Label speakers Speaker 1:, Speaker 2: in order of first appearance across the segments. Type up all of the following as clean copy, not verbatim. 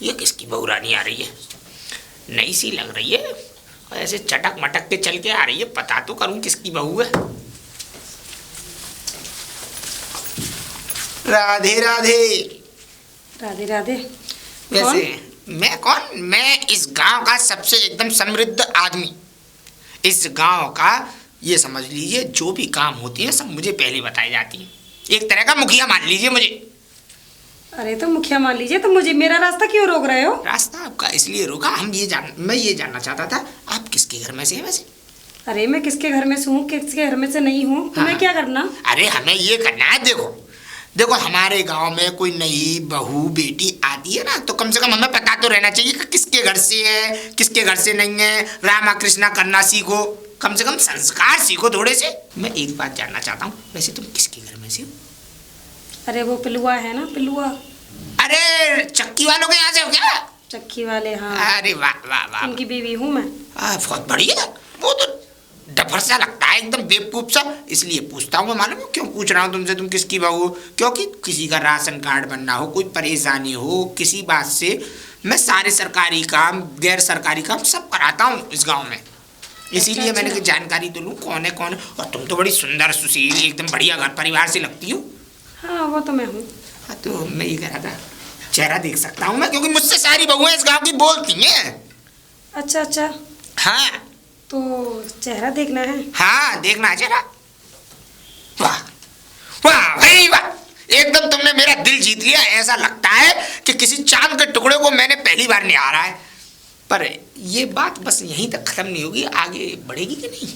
Speaker 1: ये किसकी बहू रानी आ रही है? नई सी लग रही है और ऐसे चटक मटक के चल के आ रही है। पता तो करूं किसकी बहू है। राधे राधे।
Speaker 2: राधे राधे।
Speaker 1: वैसे मैं कौन? मैं इस गांव का सबसे एकदम समृद्ध आदमी। इस गांव का ये समझ लीजिए जो भी काम होती है सब मुझे पहले बताई जाती है। एक तरह का मुखिया मान लीजिए मुझे।
Speaker 2: अरे तो मुखिया मान लीजिए, तो मुझे मेरा रास्ता क्यों रोक रहे हो?
Speaker 1: रास्ता आपका इसलिए रोका, मैं ये जानना चाहता था आप किसके घर में से हैं वैसे?
Speaker 2: अरे मैं किसके घर में से हूँ, किसके घर में से नहीं हूँ, तुम्हें
Speaker 1: हाँ।
Speaker 2: क्या करना?
Speaker 1: अरे हमें ये करना है। देखो हमारे गांव में कोई नई बहू बेटी आती है ना, तो कम से कम हमें पता तो रहना चाहिए कि किसके घर से है, किसके घर से नहीं है। रामा कृष्णा करना सीखो, कम से कम संस्कार सीखो थोड़े से। मैं एक बात जानना चाहता हूँ, वैसे तुम किसके घर में से हो?
Speaker 2: अरे वो पिलुआ है ना, पिलुआ।
Speaker 1: अरे चक्की वालों के यहाँ से हो क्या?
Speaker 2: चक्की वाले, हाँ।
Speaker 1: अरे वाह वाह वाह,
Speaker 2: उनकी बीवी हूँ मैं।
Speaker 1: बहुत बढ़िया। वो तो डफर सा लगता है, एकदम बेवकूफ सा, इसलिए पूछता हूँ मैं। मालूम है क्यों पूछ रहा हूँ तुमसे तुम किसकी बहू हो? क्योंकि किसी का राशन कार्ड बनना हो, कोई परेशानी हो किसी बात से, मैं सारे सरकारी काम गैर सरकारी काम सब कराता हूँ इस गांव में। इसीलिए मैंने कहा जानकारी तो लूँ कौन है कौन है। और तुम तो बड़ी सुंदर सुशील एकदम बढ़िया घर परिवार से लगती हो।
Speaker 2: हाँ वो तो मैं हूँ।
Speaker 1: हाँ तो मैं ये कह रहा था चेहरा देख सकता हूँ मैं? क्योंकि मुझसे सारी बहुएं इस गांव की बोलती हैं।
Speaker 2: अच्छा अच्छा,
Speaker 1: हाँ
Speaker 2: तो चेहरा देखना है?
Speaker 1: हाँ देखना है चेहरा। वाह वाह भाई वाह, एकदम तुमने मेरा दिल जीत लिया। ऐसा लगता है कि किसी चांद के टुकड़े को मैंने पहली बार निहारा है। पर ये बात बस यहीं तक खत्म नहीं होगी, आगे बढ़ेगी कि नहीं?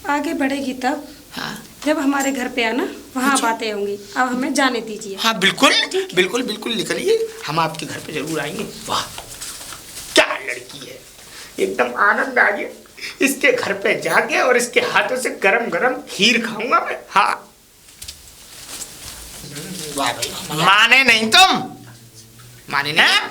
Speaker 2: आगे बढ़ेगी तब,
Speaker 1: हाँ
Speaker 2: जब हमारे घर पे आना, वहाँ
Speaker 1: अच्छा।
Speaker 2: बातें होंगी। अब हमें जाने दीजिए।
Speaker 1: हाँ बिल्कुल बिल्कुल बिल्कुल, निकलिए, हम आपके घर पे जरूर आएंगे। वाह क्या लड़की है, एकदम आनंद आ गया। इसके घर पे जाके और इसके हाथों से गरम गरम खीर खाऊंगा मैं। हाँ वाह भाई।
Speaker 3: माने नहीं तुम?
Speaker 1: माने नहीं
Speaker 3: हैं?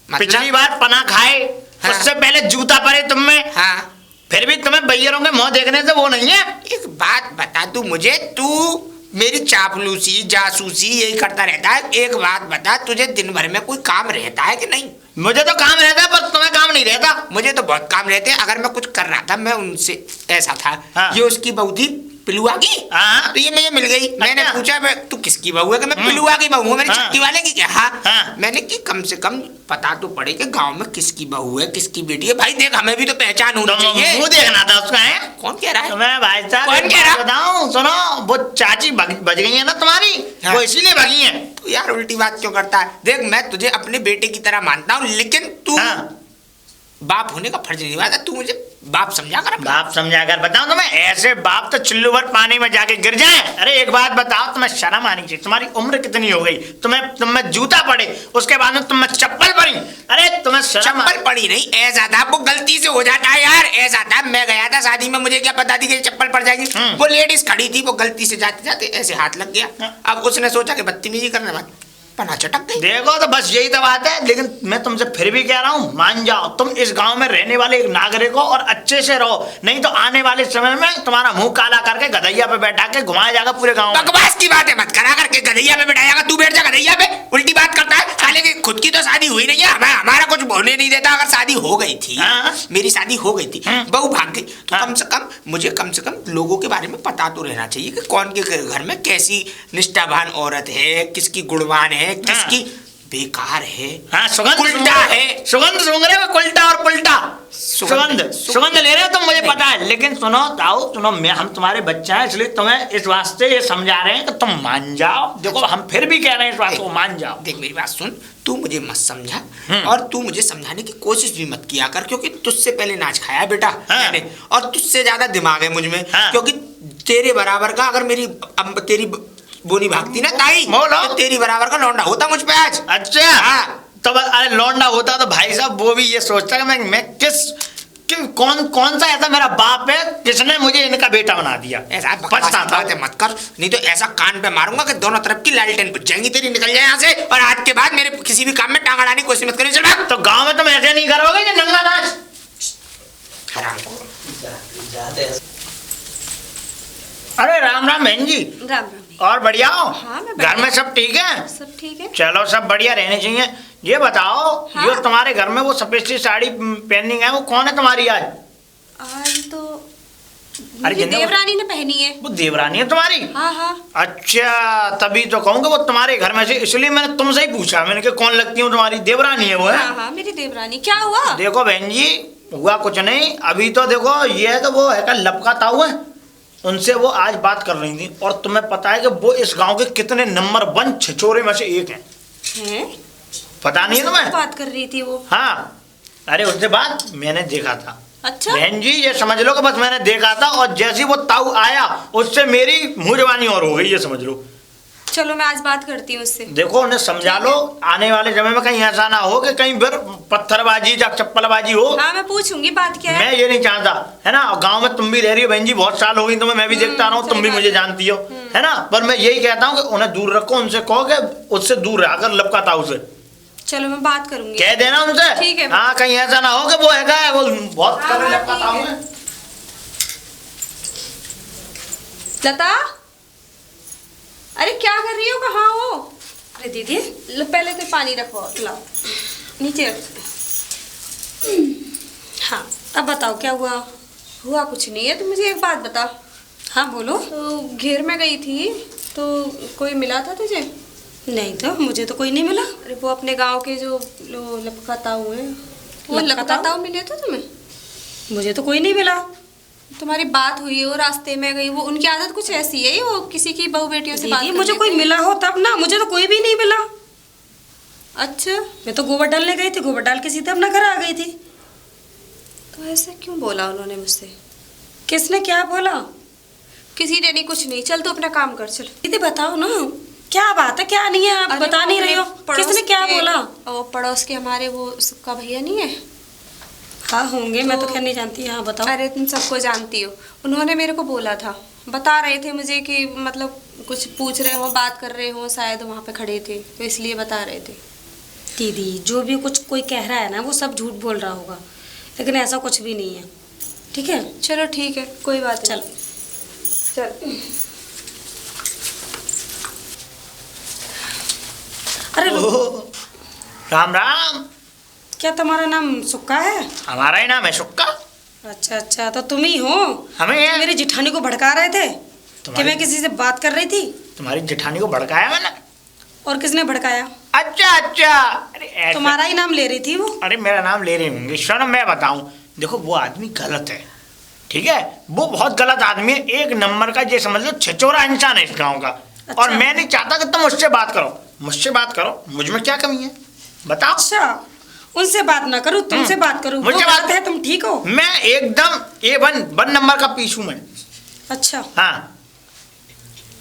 Speaker 1: मतलब?
Speaker 3: पिछली बार पना खाए,
Speaker 1: हाँ।
Speaker 3: उससे पहले जूता पड़े तुम में,
Speaker 1: हाँ
Speaker 3: फिर भी तुम्हें भैयरों के मुंह देखने से वो नहीं है।
Speaker 1: एक बात बता तू मुझे, तू मेरी चापलूसी जासूसी यही करता रहता है। एक बात बता, तुझे दिन भर में कोई काम रहता है कि नहीं?
Speaker 3: मुझे तो काम रहता है पर तुम्हें काम नहीं रहता।
Speaker 1: मुझे तो बहुत काम रहते हैं। अगर मैं कुछ कर रहा था, मैं उनसे ऐसा था।
Speaker 3: हाँ।
Speaker 1: ये उसकी बहू थी पिलुआ की।
Speaker 3: हाँ।
Speaker 1: तो ये मुझे मिल गई। मैंने
Speaker 3: अच्छा।
Speaker 1: पूछा मैं तू किसकी बहू है? कि मैं पिलुआ की बहू हूँ। मेरी
Speaker 3: हाँ।
Speaker 1: चक्की वाले की क्या? हाँ।
Speaker 3: हाँ।
Speaker 1: मैंने कि कम से कम पता तो पड़े कि गांव में किसकी बहू है किसकी बेटी है। भाई देख हमें भी तो पहचान होनी चाहिए।
Speaker 3: मुंह देखना था उसका है।
Speaker 1: कौन कह रहा है?
Speaker 3: तुम्हें भाई साहब
Speaker 1: कौन कह रहा?
Speaker 3: बताऊं, सुनो, वो चाची बच गई है ना तुम्हारी,
Speaker 1: हाँ।
Speaker 3: वो इसीलिए भगी है।
Speaker 1: तू यार उल्टी बात क्यों करता है? देख मैं तुझे अपने बेटे की तरह मानता हूँ, लेकिन तू
Speaker 3: हाँ।
Speaker 1: बाप होने का फर्ज निभाता। तू मुझे बाप समझा कर अपना।
Speaker 3: बाप समझा कर बताऊं तुम्हें? ऐसे बाप तो चुल्लू भर पानी में जाके गिर जाए। अरे एक बात बताओ, तुम्हें शर्म आनी चाहिए। तुम्हारी उम्र कितनी हो गई? तुम्हें जूता पड़े, उसके बाद में तुम्हें चप्पल पड़ी। अरे तुम्हें
Speaker 1: चप्पल पड़ी नहीं, ऐसा था वो गलती से हो जाता है यार। ऐसा था मैं गया था शादी में, मुझे क्या पता थी कि चप्पल पड़ जाएगी। वो लेडीज खड़ी थी, वो गलती से जाते जाते ऐसे हाथ लग गया। अब उसने सोचा कि बदतमीजी करने वाली पना चटक गई।
Speaker 3: देखो तो बस यही तो बात है। लेकिन मैं तुमसे फिर भी कह रहा हूँ, मान जाओ, तुम इस गांव में रहने वाले एक नागरिक हो और अच्छे से रहो, नहीं तो आने वाले समय में तुम्हारा मुंह काला करके गधैया पे बैठा के घुमाया जाएगा पूरे गांव में।
Speaker 1: बकवास की बात है मत करा करके। गधैया पे बैठाएगा तू? बैठ जा गधैया पे, उल्टी बात करता है साले की। खुद की तो शादी हुई नहीं है, हमारा कुछ होने नहीं देता। अगर शादी हो गई थी,
Speaker 3: हाँ।
Speaker 1: मेरी शादी हो गई थी, बहू भाग गई, तो
Speaker 3: हाँ।
Speaker 1: कम से कम लोगों के बारे में पता तो रहना चाहिए कि कौन के घर में कैसी निष्ठावान औरत है, किसकी गुणवान है, किसकी बेकार है।
Speaker 3: हाँ, सुगंध
Speaker 1: उल्टा है।
Speaker 3: सुगंध सूंघ रहे हो? उल्टा और पुल्टा सुगंध ले रहे हो तुम, मुझे पता है। लेकिन सुनो ताऊ, सुनो, हम तुम्हारे बच्चे हैं, इसलिए तुम्हें इस वास्ते ये समझा रहे हैं कि तुम मान जाओ। देखो हम फिर भी कह रहे हैं इस बात को, मान जाओ।
Speaker 1: देख मेरी बात सुन, तू मुझे मत समझा और तू मुझे समझाने की कोशिश भी मत किया कर, क्योंकि तुझसे पहले नाच खाया बेटा मैंने, और तुझसे ज्यादा दिमाग है मुझ में। क्योंकि तेरे बराबर का अगर तेरी बोनी भागती ना ताई, तो तेरी बराबर का लौंडा होता मुझ पे आज।
Speaker 3: अच्छा
Speaker 1: हाँ।
Speaker 3: तो अरे लौंडा होता तो भाई साहब वो भी ये सोचता कि मैं कौन सा ऐसा मेरा बाप है जिसने मुझे इनका बेटा बना दिया।
Speaker 1: ऐसा बातें मत कर, नहीं तो ऐसा कान पे मारूंगा कि दोनों तरफ की लालटेन बुझ जाएंगी तेरी। निकल जाए यहाँ से, और आज के बाद मेरे किसी भी काम में टांग अड़ाने की कोशिश मत करिए। चल भाग।
Speaker 3: तो गांव में तुम ऐसे नहीं करोगे कि नंगा नाच? अरे राम राम बहन जी।
Speaker 2: राम राम।
Speaker 3: और बढ़िया हो?
Speaker 2: हाँ, मैं
Speaker 3: घर में सब ठीक है?
Speaker 2: सब ठीक है।
Speaker 3: चलो सब बढ़िया रहने चाहिए। ये बताओ,
Speaker 2: हाँ?
Speaker 3: जो तुम्हारे घर में वो सफेद सी साड़ी पहनी है, वो कौन है तुम्हारी आज?
Speaker 2: आज तो
Speaker 3: अरे
Speaker 2: मेरी
Speaker 3: जिन्हें
Speaker 2: देवरानी ने पहनी है।
Speaker 3: वो देवरानी है तुम्हारी?
Speaker 2: हाँ हाँ।
Speaker 3: अच्छा, तभी तो कहूँगा वो तुम्हारे घर में से, इसलिए मैंने तुमसे ही पूछा, मैंने कहा कौन लगती है तुम्हारी देवरानी है वो है?
Speaker 2: हाँ हाँ, मेरी देवरानी। क्या हुआ?
Speaker 3: देखो बहन जी, हुआ कुछ नहीं। अभी तो देखो ये है कि वो है का लपका ताऊ है, उनसे वो आज बात कर रही थी, और तुम्हें पता है कि वो इस गांव के कितने नंबर 1 छिछोरे में से एक हैं।
Speaker 2: हैं?
Speaker 3: पता नहीं है तुम्हें?
Speaker 2: बात कर रही थी वो।
Speaker 3: हाँ, अरे उससे बात मैंने देखा था।
Speaker 2: अच्छा।
Speaker 3: बहन जी ये समझ लो कि बस मैंने देखा था, और जैसे वो ताऊ आया उससे मेरी मुंह जबानी और हो गई, ये समझ लो।
Speaker 2: चलो मैं आज बात करती हूँ उससे।
Speaker 3: देखो उन्हें समझा लो, आने वाले समय में कहीं ऐसा ना हो कि कहीं फिर पत्थरबाजी या चप्पलबाजी हो।
Speaker 2: हाँ मैं पूछूंगी बात क्या है।
Speaker 3: मैं ये नहीं चाहता, है ना। गांव में तुम भी रह रही हो बहन जी, बहुत साल हो गई तुम्हें, मैं भी देखता रहा हूँ, तुम भी मुझे जानती हो, है ना। पर मैं यही कहता हूँ कि उन्हें दूर रखो, उनसे कहो कि उससे दूर रहा कर लपका ताऊ से।
Speaker 2: चलो मैं बात करूंगी।
Speaker 3: कह देना उनसे।
Speaker 2: ठीक है।
Speaker 3: हाँ, कहीं ऐसा ना हो कि वो है वो बहुत कर रहे लपका ताऊ है।
Speaker 2: लता, अरे क्या कर रही हो? कहाँ हो? अरे दीदी पहले तो पानी रखो, लाओ नीचे रख। हाँ अब बताओ क्या हुआ? हुआ कुछ नहीं है, तो मुझे एक बात बता। हाँ बोलो। तो घेर में गई थी तो कोई मिला था तुझे? नहीं तो मुझे तो कोई नहीं मिला। अरे वो अपने गांव के जो लपका ताऊ हैं, वो लपका ताऊ मिले थे तुम्हें? मुझे तो कोई नहीं मिला। तुम्हारी बात हुई है, वो रास्ते में गई, वो उनकी आदत कुछ ऐसी है, वो किसी की बहू बेटियों से बात
Speaker 4: मुझे कोई मिला हो तब ना, मुझे तो कोई भी नहीं मिला।
Speaker 2: अच्छा,
Speaker 4: मैं तो गोबर डालने गई थी, गोबर डाल के सीधे अपना घर आ गई थी।
Speaker 2: तो ऐसा क्यों बोला उन्होंने मुझसे?
Speaker 4: किसने क्या बोला?
Speaker 2: किसी ने नहीं, कुछ नहीं। चल तू अपना काम कर, चल।
Speaker 4: दीदी बताओ ना, क्या बात है, क्या नहीं है, आप बता नहीं रही हो। किसने क्या बोला?
Speaker 2: वो पड़ोस के हमारे वो सबका भैया नहीं है?
Speaker 4: हाँ होंगे, मैं तो खैर नहीं जानती। हाँ बताओ।
Speaker 2: अरे तुम सबको जानती हो, उन्होंने मेरे को बोला था, बता रहे थे मुझे कि मतलब कुछ पूछ रहे हो, बात कर रहे हो, शायद वहाँ पे खड़े थे तो इसलिए बता रहे थे।
Speaker 4: दीदी जो भी कुछ कोई कह रहा है ना, वो सब झूठ बोल रहा होगा, लेकिन ऐसा कुछ भी नहीं है। ठीक है
Speaker 2: चलो ठीक है, कोई बात
Speaker 4: चल
Speaker 2: चल।
Speaker 4: अरे
Speaker 3: राम राम।
Speaker 4: क्या तुम्हारा नाम सुक्का है?
Speaker 3: हमारा ही नाम है सुक्का।
Speaker 4: अच्छा अच्छा, तो तुम ही हो?
Speaker 3: हमें है।
Speaker 4: मेरी जिठानी को भड़का रहे थे कि मैं किसी से बात कर रही थी।
Speaker 3: तुम्हारी जेठानी को भड़काया मैंने?
Speaker 4: और किसने भड़काया?
Speaker 3: अच्छा अच्छा, अरे ऐसा।
Speaker 4: तुम्हारा ही नाम ले रही थी वो।
Speaker 3: अरे मेरा नाम ले रही होंगी। सुनो मैं बताऊं, देखो वो आदमी गलत है, ठीक है, वो बहुत गलत आदमी है, एक नंबर का, ये समझ लो छिछोरा इंसान है इस गाँव का।
Speaker 4: अच्छा।
Speaker 3: और मैं नहीं चाहता कि तुम मुझसे बात करो, मुझसे बात करो, मुझ में क्या कमी है बताओ।
Speaker 4: अच्छा, उनसे बात ना करूं, तुमसे बात करूं,
Speaker 3: मुझसे
Speaker 4: वो
Speaker 3: बात
Speaker 4: गलत है, तुम ठीक हो?
Speaker 3: मैं एकदम A1 नंबर का पीस हूं मैं।
Speaker 4: अच्छा
Speaker 3: हाँ,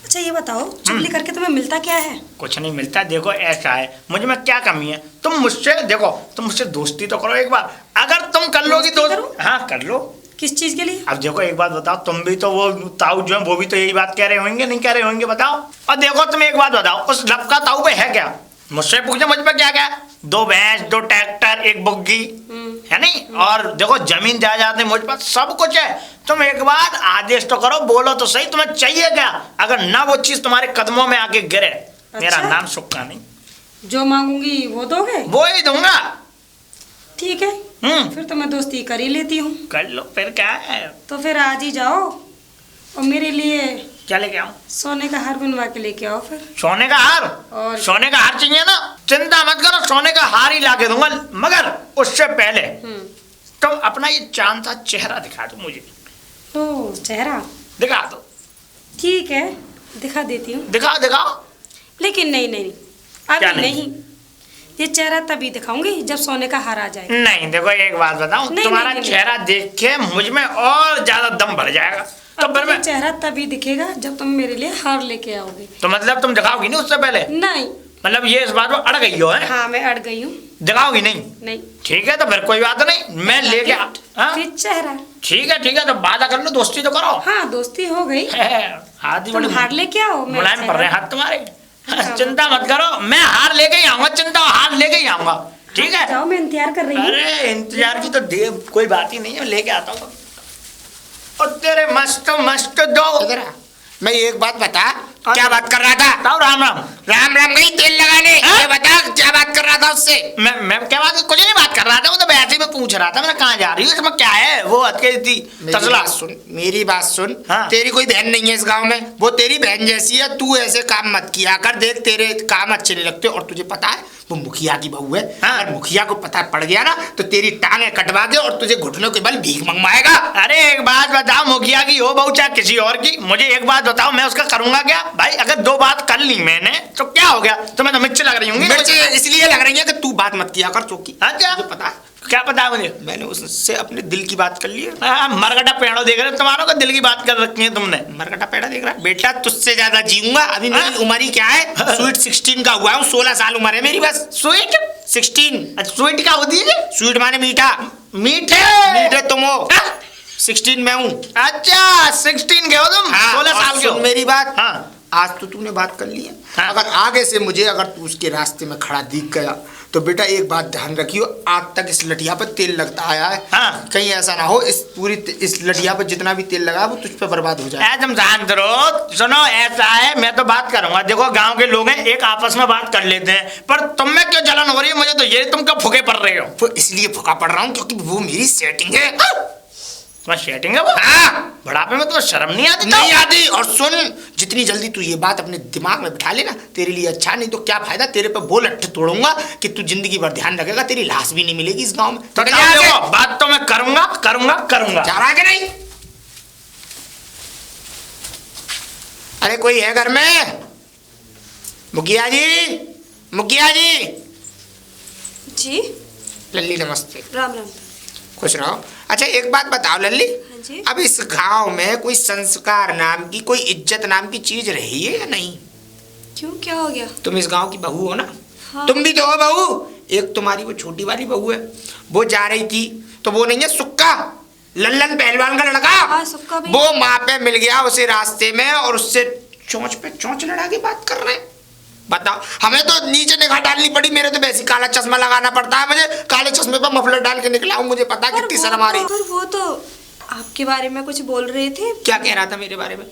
Speaker 4: अच्छा, ये बताओ चुगली करके तुम्हें मिलता क्या है?
Speaker 3: कुछ नहीं मिलता। देखो ऐसा है, मुझ में क्या कमी है, तुम मुझसे देखो, तुम मुझसे दोस्ती तो करो एक बार, अगर तुम कर लोगी
Speaker 4: दोस्ती
Speaker 3: दोस्त, हाँ कर लो।
Speaker 4: किस चीज के लिए?
Speaker 3: अब देखो एक बात बताओ, तुम भी तो वो ताऊ जो है वो भी तो यही बात कह रहे होंगे, नहीं कह रहे होंगे बताओ। और देखो तुम एक बात बताओ, उस लपका ताऊ पे है क्या? मुझसे पूछो मुझ पे क्या क्या? 2 भैंस, 2 ट्रैक्टर, 1 बुग्गी, है नहीं, और देखो जमीन जायदाद है मुझ पर, सब कुछ है। तुम एक बार आदेश तो करो, बोलो तो सही तुम्हें चाहिए क्या? अगर ना वो चीज तुम्हारे कदमों में आके गिरे, मेरा
Speaker 4: अच्छा?
Speaker 3: नाम सुक्का नहीं।
Speaker 4: जो मांगूंगी वो दोगे?
Speaker 3: वो ही दूंगा।
Speaker 4: ठीक है, फिर तो मैं दोस्ती कर ही लेती हूँ।
Speaker 3: कर लो, फिर क्या है।
Speaker 4: तो फिर आज ही जाओ और मेरे लिए
Speaker 3: क्या लेके आऊं?
Speaker 4: सोने का हार बनवा के लेके आओ फिर।
Speaker 3: सोने का हार?
Speaker 4: और
Speaker 3: सोने का हार चाहिए ना, चिंता मत करो, सोने का हार ही ला के दूंगा, मगर उससे पहले तुम अपना ये चांद सा चेहरा दिखा दो मुझे।
Speaker 4: ओ चेहरा
Speaker 3: दिखा दो।
Speaker 4: ठीक है, दिखा देती हूँ,
Speaker 3: दिखाओ दिखाओ।
Speaker 4: लेकिन नहीं नहीं
Speaker 3: क्या
Speaker 4: अभी
Speaker 3: नहीं?
Speaker 4: नहीं, ये चेहरा तभी दिखाऊंगी जब सोने का हार आ जाए।
Speaker 3: नहीं देखो एक बात बताऊं,
Speaker 4: नहीं,
Speaker 3: तुम्हारा
Speaker 4: नहीं,
Speaker 3: चेहरा देख के मुझ में और ज्यादा दम भर जाएगा। तो
Speaker 4: अब
Speaker 3: फिर
Speaker 4: ये
Speaker 3: मैं,
Speaker 4: चेहरा तभी दिखेगा जब तुम मेरे लिए हार लेके आओगे।
Speaker 3: तो मतलब तुम दिखाओगी नहीं उससे पहले?
Speaker 4: नहीं।
Speaker 3: मतलब ये इस बात में अड़ गई हो है?
Speaker 4: हाँ मैं अड़ गई हूँ।
Speaker 3: दिखाओगी नहीं?
Speaker 4: नहीं।
Speaker 3: ठीक है, तो फिर कोई बात नहीं, मैं लेके हाँ?
Speaker 4: फिर चेहरा।
Speaker 3: ठीक है, तो वादा कर लो, दोस्ती तो करो।
Speaker 4: हाँ दोस्ती हो गई।
Speaker 3: हाथ ही
Speaker 4: तुम
Speaker 3: बड़े
Speaker 4: हार लेके आओ, मैं
Speaker 3: मुलायम पड़ रहे हैं
Speaker 4: चेहरा-
Speaker 3: हाथ तुम्हारे। चिंता मत करो, मैं हार लेके ही आऊंगा, चिंता हार लेके ही आऊंगा, ठीक है?
Speaker 4: जाओ, मैं इंतजार कर रही हूँ।
Speaker 3: अरे इंतजार की तो कोई बात ही नहीं है, लेके आता हूँ। और तेरे मस्त मस्त दो
Speaker 1: इधर आ। मैं एक बात बता, क्या बात कर रहा था?
Speaker 3: बताओ। राम राम।
Speaker 1: राम राम गई तेल लगाने। ये बता क्या बात कर रहा था उससे?
Speaker 3: मैं क्या बात, कुछ नहीं बात कर रहा था, वो तो वैसे ही मैं पूछ रहा था, मैं कहाँ जा रही हूँ, इसमें क्या है? वो अटके थी तसला।
Speaker 1: मेरी बात सुन।
Speaker 3: हाँ।
Speaker 1: तेरी कोई बहन नहीं है इस गांव में, वो तेरी बहन जैसी है। तू ऐसे काम मत किया कर, देख तेरे काम अच्छे नहीं लगते। और तुझे पता है वो मुखिया की बहू है।
Speaker 3: हाँ।
Speaker 1: अगर मुखिया को पता पड़ गया ना तो तेरी टांगे कटवा दे और तुझे घुटनों के बल भीख मंगवाएगा।
Speaker 3: अरे एक बात बताओ, मुखिया की हो बहू चाहे किसी और की, मुझे एक बात बताओ, मैं उसका करूंगा क्या? भाई अगर दो बात कर ली मैंने तो क्या हो गया? तुम्हें तो मिर्च लग रही होंगी।
Speaker 1: मिर्च इसलिए लग रही है कि तू बात मत किया कर चौकी।
Speaker 3: अच्छा।
Speaker 1: तुझे पता है
Speaker 3: क्या पता है मुझे?
Speaker 1: मैंने उससे अपने दिल की बात कर ली है।
Speaker 3: मरगटा पेड़ो देख रहे हो, तुम्हारों को दिल की बात कर रखी है तुमने।
Speaker 1: मरकटा पेड़ा देख रहा है बेटा, तुझसे ज्यादा जीऊंगा। अभी मेरी उम्र ही क्या है, स्वीट 16 का हुआ हूँ। 16 साल उम्र है मेरी बस।
Speaker 3: स्वीट
Speaker 1: 16।
Speaker 3: स्वीट क्या होती है?
Speaker 1: स्वीट माने मीठा।
Speaker 3: मीठे।
Speaker 1: मीठे तुम हो। 16 में हूँ।
Speaker 3: अच्छा 16 के हो तुम। 16 साल के हो।
Speaker 1: सुन मेरी बात।
Speaker 3: हाँ।
Speaker 1: आज तो तूने बात कर ली है।
Speaker 3: हाँ।
Speaker 1: अगर आगे से मुझे अगर तू उसके रास्ते में खड़ा दिख गया तो बेटा एक बात ध्यान रखियो, आज तक इस लठिया पर तेल लगता आया है।
Speaker 3: हाँ।
Speaker 1: कहीं ऐसा ना हो इस लठिया पर जितना भी तेल लगा वो तुझ पे बर्बाद हो जाए।
Speaker 3: तुम शांत रहो। सुनो ऐसा है, मैं तो बात करूंगा। देखो गांव के लोग हैं, एक आपस में बात कर लेते हैं, पर तुम में क्यों जलन हो रही है मुझे तो ये, तुम क्यों फुके पड़ रहे हो?
Speaker 1: वो इसलिए फुका पड़ रहा हूँ क्योंकि वो मेरी सेटिंग है।
Speaker 3: तुम्हारी सेटिंग है वो?
Speaker 1: हाँ।
Speaker 3: बुढ़ापे में तो शर्म नहीं आती?
Speaker 1: नहीं आती। और सुन, जितनी जल्दी तू ये बात अपने दिमाग में बिठा लेना तेरे लिए अच्छा, नहीं तो क्या फायदा, तेरे पे बोल अट्ठ तोड़ूंगा कि तू जिंदगी भर ध्यान रखेगा, तेरी लाश भी नहीं मिलेगी इस गांव में।
Speaker 3: तो देखो, बात तो मैं करूंगा करूंगा करूंगा।
Speaker 1: जा रहा है कि नहीं? अरे कोई है घर में? मुखिया जी, मुखिया जी।
Speaker 2: जी
Speaker 1: लल्ली नमस्ते।
Speaker 2: राम राम।
Speaker 1: खुश रहो। अच्छा एक बात बताओ लल्ली,
Speaker 2: हाँ जी।
Speaker 1: अब इस गांव में कोई संस्कार नाम की, कोई इज्जत नाम की चीज रही है या नहीं?
Speaker 2: क्यों, क्या हो गया?
Speaker 1: तुम इस गांव की बहू हो ना?
Speaker 2: हाँ।
Speaker 1: तुम भी तो हो बहू। एक तुम्हारी वो छोटी वाली बहू है, वो जा रही थी तो वो नहीं है सुक्का, लल्लन पहलवान का लड़का।
Speaker 2: हाँ, सुक्का भी।
Speaker 1: वो माँ पे मिल गया उसे रास्ते में और उससे चोंच पे चोंच लड़ा के बात कर रहे हैं। बताओ, हमें तो नीचे निगाह डालनी पड़ी। मेरे तो वैसे काला चश्मा लगाना पड़ता है, मुझे काले चश्मे पर मफलर डाल के निकला हूँ। मुझे पता है कितनी शर्म आ रही।
Speaker 2: पर वो तो आपके बारे में कुछ बोल रहे थे।
Speaker 1: क्या कह रहा था मेरे बारे में?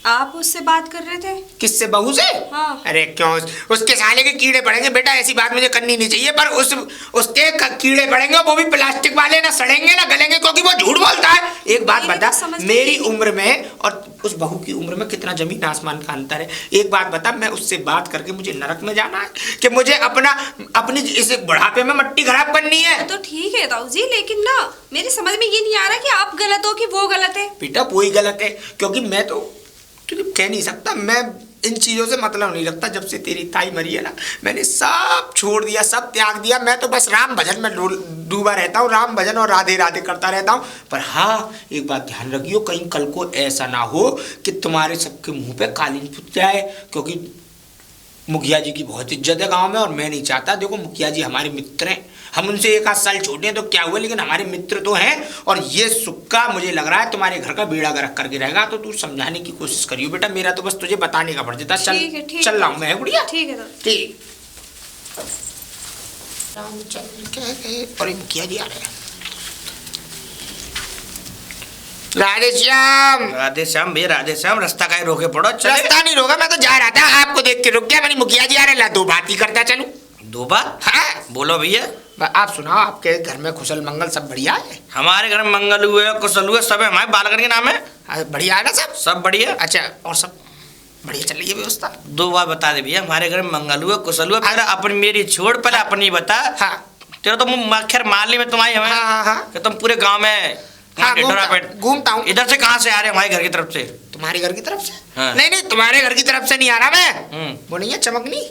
Speaker 2: आप उससे बात कर रहे थे।
Speaker 1: किससे? बहू से?
Speaker 2: हाँ।
Speaker 1: अरे क्यों, उसके साले के कीड़े पड़ेंगे बेटा, ऐसी बात मुझे करनी नहीं चाहिए। पर उसके कीड़े पड़ेंगे, वो भी प्लास्टिक वाले, ना सड़ेंगे ना गलेंगे, क्योंकि वो झूठ बोलता है। एक बात बता, मेरी उम्र में और उस बहू की उम्र में कितना जमीन आसमान का अंतर है। एक बात बता, मैं उससे बात करके मुझे नरक में जाना है कि मुझे अपनी इस बुढ़ापे में मट्टी खराब करनी है?
Speaker 2: तो ठीक है ताऊ जी, लेकिन ना मेरी समझ में ये नहीं आ रहा कि आप गलत हो कि वो गलत है।
Speaker 1: बेटा वही गलत है, क्योंकि मैं तो तुझे कह नहीं सकता, मैं इन चीज़ों से मतलब नहीं रखता। जब से तेरी ताई मरी है ना, मैंने सब छोड़ दिया, सब त्याग दिया। मैं तो बस राम भजन में डूबा रहता हूँ, राम भजन और राधे राधे करता रहता हूँ। पर हाँ, एक बात ध्यान रखियो, कहीं कल को ऐसा ना हो कि तुम्हारे सबके मुंह पे कालीन फूट जाए, क्योंकि मुखिया जी की बहुत इज्जत है गांव में और मैं नहीं चाहता। देखो मुखिया जी हमारे मित्र हैं, हम उनसे 1 साल छोटे हैं तो क्या हुआ, लेकिन हमारे मित्र तो हैं। और ये सुक्का मुझे लग रहा है तुम्हारे घर का बेड़ा गर्क करके रहेगा, तो तू समझाने की कोशिश करियो बेटा। मेरा तो बस तुझे बताने का फर्ज था। चल चल रहा हूँ मैं, गुड़िया।
Speaker 2: ठीक है
Speaker 1: ठीक। और ये मुखिया जी आ रहे हैं। राधे श्याम।
Speaker 3: राधे श्याम भैया, राधे श्याम। रास्ता का रोके पड़ो।
Speaker 1: रास्ता नहीं रोका, मैं तो जा रहा था, आपको देख के रुक गया। मैंने मुखिया जी आ रहे, ला दो बात ही करता चलूं।
Speaker 3: दो बात?
Speaker 1: हाँ
Speaker 3: बोलो भैया।
Speaker 1: आप सुनाओ, आपके घर में कुशल मंगल सब बढ़िया है?
Speaker 3: हमारे घर में मंगल हुए, कुशल हुए, सब है। हमारे बालगढ़ के नाम है।
Speaker 1: बढ़िया है ना सब?
Speaker 3: सब बढ़िया।
Speaker 1: अच्छा, और सब बढ़िया चल रही है व्यवस्था?
Speaker 3: दो बार बता दे भैया, हमारे घर में मंगल हुआ, कुशल हुआ। पहले अपनी मेरी छोड़, पहले अपनी बता।
Speaker 1: हाँ।
Speaker 3: तेरा तो खैर माली में तुम्हारी हमें।
Speaker 1: हाँ हाँ।
Speaker 3: कि तुम पूरे गांव में
Speaker 1: घूमता हूँ।
Speaker 3: इधर से कहाँ से आ रहे हमारे घर की तरफ से?
Speaker 1: तुम्हारे घर की तरफ से?
Speaker 3: हाँ।
Speaker 1: नहीं नहीं, तुम्हारे घर की तरफ से नहीं आ रहा मैं। वो नहीं है चमकनी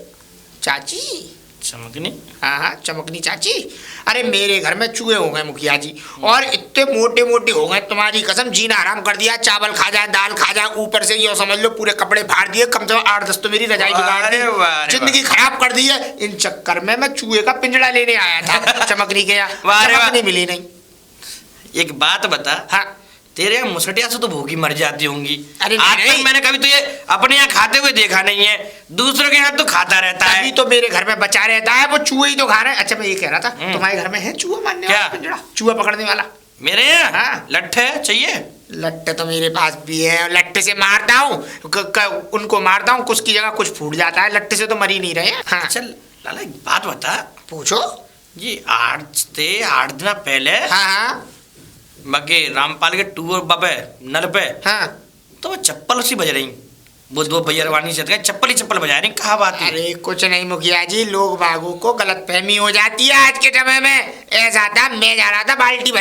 Speaker 1: चाची?
Speaker 3: चमकनी?
Speaker 1: हाँ हाँ, चमकनी चाची। अरे मेरे घर में चूहे हो गए मुखिया जी, और इतने मोटे मोटे हो गए, तुम्हारी कसम जीना हराम कर दिया। चावल खा जाए, दाल खा जाए, ऊपर से ये समझ लो पूरे कपड़े फाड़ दिए। कम से कम 8-10 तो मेरी रजाई बिगाड़ दी, जिंदगी खराब कर दी है। इन चक्कर में मैं चूहे का पिंजड़ा लेने आया था चमकनी के यहाँ, चमकनी मिली नहीं।
Speaker 3: एक बात बता।
Speaker 1: हाँ।
Speaker 3: तेरे मुसटिया से तो भूखी मर जाती होंगी।
Speaker 1: अरे
Speaker 3: आज
Speaker 1: नहीं।
Speaker 3: तक मैंने कभी तुझे अपने यहाँ खाते हुए देखा नहीं है, दूसरों के यहाँ तो खाता रहता है।
Speaker 1: अभी तो मेरे घर में बचा रहता है, वो चूहे ही तो खा रहे हैं। अच्छा मैं ये कह रहा था, तुम्हारे घर में है चूहा मारने वाला पिंजड़ा, चूहा पकड़ने वाला?
Speaker 3: मेरे यहाँ?
Speaker 1: हाँ।
Speaker 3: लट्ठे चाहिए?
Speaker 1: लट्टे तो मेरे पास भी है, लट्टे से मारता हूँ, उनको मारता हूँ, कुछ की जगह कुछ फूट जाता है, लट्टे से तो मर ही नहीं रहे हैं। हाँ
Speaker 3: चल लाला एक बात बता,
Speaker 1: पूछो।
Speaker 3: ये 8 दिन पहले
Speaker 1: हाँ हाँ
Speaker 3: बाकी रामपाल के टूर बाबे नल पे
Speaker 1: हाँ।
Speaker 3: तो वो चप्पल सी बज रही, वो 2 भैयारवानी से चप्पल ही चप्पल बजा रही, कहा बात है?
Speaker 1: अरे कुछ नहीं मुखिया जी, लोग बागों को गलत फहमी हो जाती है आज के समय में। ऐसा था, मैं जा रहा था बाल्टी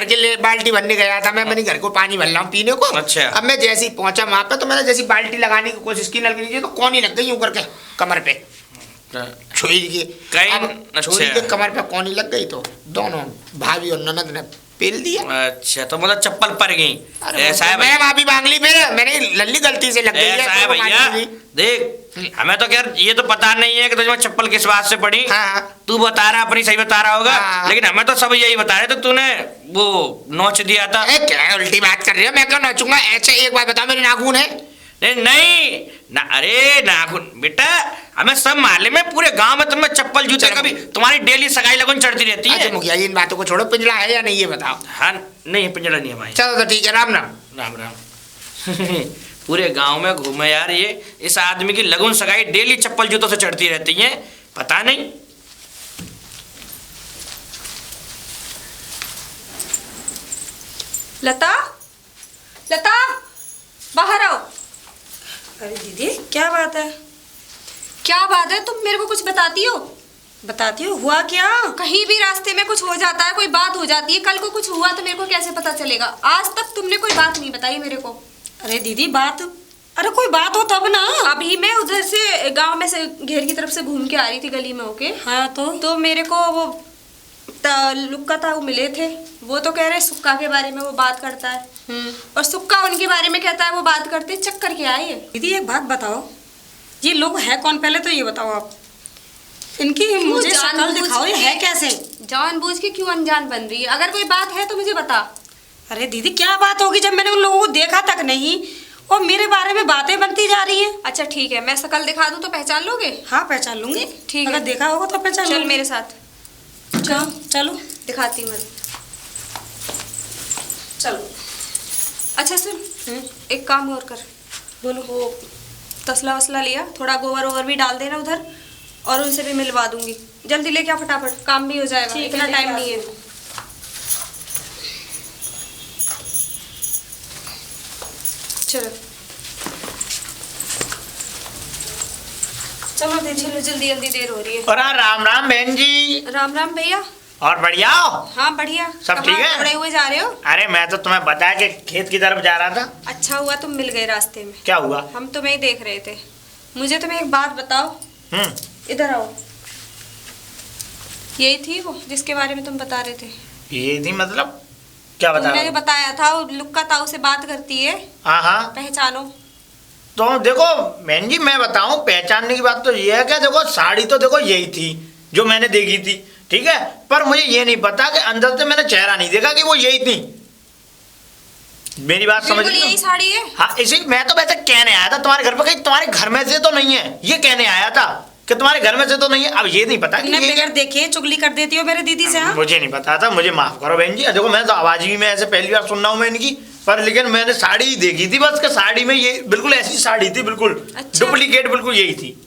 Speaker 1: भरने गया था, मैं अपने घर को पानी भर रहा हूँ पीने को।
Speaker 3: अच्छा।
Speaker 1: अब मैं जैसे ही पहुंचा वहां पे, तो मैंने जैसी बाल्टी लगाने की कोशिश की नल के नीचे, तो कौनी लग गई यूं करके कमर पे, छोरी की। छोरी के कमर पे कौनी लग गई, तो दोनों भाभी और ननद ने पेल दिया।
Speaker 3: अच्छा तो मतलब चप्पल पर गई। ऐसा है
Speaker 1: मैं माफी मांग ली, फिर मैंने लल्ली गलती से लग गई
Speaker 3: ऐसा है भैया, देख हमें तो यार ये तो पता नहीं है कि तुझे चप्पल किस बात से पड़ी।
Speaker 1: हाँ।
Speaker 3: तू बता रहा अपनी सही बता रहा होगा।
Speaker 1: हाँ।
Speaker 3: लेकिन हमें तो सब यही बता रहे थे, तूने वो नोच दिया था।
Speaker 1: क्या उल्टी बात कर रही हो, मैं क्यों नोचूंगा? अच्छा एक बात बता, मेरे नाखून है?
Speaker 3: नहीं ना, अरे नाखून बेटा, हमें सब मोहल्ले में पूरे गांव में तुम्हें चप्पल जूते कभी तुम्हारी डेली सगाई लगन चढ़ती रहती है।
Speaker 1: अच्छा मुखिया जी, इन बातों को छोड़ो, पिंजड़ा है या नहीं ये बताओ।
Speaker 3: हाँ नहीं, पिंजड़ा नहीं है भाई।
Speaker 1: चलो तो ठीक है, राम राम।
Speaker 3: राम राम। पूरे गांव में घूमे यार, ये इस आदमी की लगन सगाई डेली चप्पल जूतों से चढ़ती रहती है, पता नहीं।
Speaker 2: लता, लता बाहर आओ।
Speaker 4: अरे दीदी क्या बात है?
Speaker 2: क्या बात है, तुम मेरे को कुछ बताती हो?
Speaker 4: बताती हो, हुआ क्या?
Speaker 2: कहीं भी रास्ते में कुछ हो जाता है, कोई बात हो जाती है, कल को कुछ हुआ तो मेरे को कैसे पता चलेगा? आज तक तुमने कोई बात नहीं बताई मेरे को।
Speaker 4: अरे दीदी बात, अरे कोई बात हो तब ना।
Speaker 2: अभी मैं उधर से गांव में से घेर की तरफ से घूम के आ रही थी गली में होके।
Speaker 4: हाँ
Speaker 2: तो मेरे को वो लुक्का ताऊ मिले थे, वो तो कह रहे सुक्का के बारे में वो बात करता है, और सुक्का उनके बारे में कहता है वो बात करते। चक्कर क्या है ये?
Speaker 4: दीदी एक बात बताओ, ये लोग है कौन, पहले तो ये बताओ आप। इनकी मुझे शक्ल दिखाओ, ये है कैसे?
Speaker 2: जानबूझ के क्यों अनजान बन रही है? अगर कोई बात है तो मुझे बता।
Speaker 4: अरे दीदी क्या बात होगी जब मैंने उन लोगों को देखा तक नहीं, और मेरे बारे में बातें बनती जा रही हैं।
Speaker 2: अच्छा ठीक है, मैं शक्ल दिखा दूं तो पहचान लोगे?
Speaker 4: हाँ पहचान लूंगी।
Speaker 2: ठीक
Speaker 4: अगर
Speaker 2: है,
Speaker 4: देखा होगा तो पहचान
Speaker 2: चल
Speaker 4: लूंगी।
Speaker 2: मेरे साथ।
Speaker 4: चलो चलो
Speaker 2: दिखाती हूँ।
Speaker 4: चलो।
Speaker 2: अच्छा सुन, एक काम और कर,
Speaker 4: बोलो।
Speaker 2: वो तसला वसला लिया, थोड़ा गोबर ओवर भी डाल देना उधर, और उनसे भी मिलवा दूंगी। जल्दी लेके आ फटाफट, काम भी हो जाएगा, इतना टाइम नहीं है। चलो
Speaker 4: चलो दीदी।
Speaker 2: चलो जल्दी जल्दी, देर हो रही है।
Speaker 3: और राम राम बहन जी।
Speaker 2: राम राम भैया।
Speaker 3: और बढ़िया हो?
Speaker 2: हाँ बढ़िया।
Speaker 3: सब ठीक है?
Speaker 2: कहाँ दौड़े हुए जा रहे हो?
Speaker 3: अरे मैं तो तुम्हें बताया कि खेत की तरफ जा रहा था।
Speaker 2: अच्छा हुआ तुम मिल गए रास्ते में।
Speaker 3: क्या हुआ?
Speaker 2: हम तुम्हें ही देख रहे थे। मुझे तुम्हें एक बात बताओ। इधर आओ। यही थी वो जिसके बारे में तुम बता रहे थे?
Speaker 3: ये थी मतलब क्या बता
Speaker 2: तुमने
Speaker 3: रहे?
Speaker 2: बताया था वो लुक्का ताऊ से बात करती है,
Speaker 3: हाँ हाँ।
Speaker 2: पहचानो।
Speaker 3: तो देखो बहन जी, मैं बताऊं, पहचानने की बात तो ये है कि देखो साड़ी तो देखो यही थी जो मैंने देखी थी, ठीक है, पर मुझे ये नहीं पता कि अंदर से मैंने चेहरा नहीं देखा कि वो यही थी। मेरी बात समझ
Speaker 2: यही साड़ी है।
Speaker 3: हाँ, इसी मैं तो वैसे कहने आया था तुम्हारे घर पर, कहीं तुम्हारे घर में से तो नहीं है, ये कहने आया था कि तुम्हारे घर में से तो नहीं है। अब ये नहीं पता कि
Speaker 4: तुमने बगैर देखे चुगली कर देती हो मेरे दीदी से। हाँ
Speaker 3: मुझे नहीं पता था, मुझे माफ करो बहन जी। देखो मैं तो आवाज भी में ऐसे पहली बार सुन रहा हूँ मैं इनकी, पर लेकिन मैंने साड़ी ही देखी थी बस, के साड़ी में ये बिल्कुल ऐसी साड़ी थी, बिल्कुल डुप्लीकेट, बिल्कुल यही थी।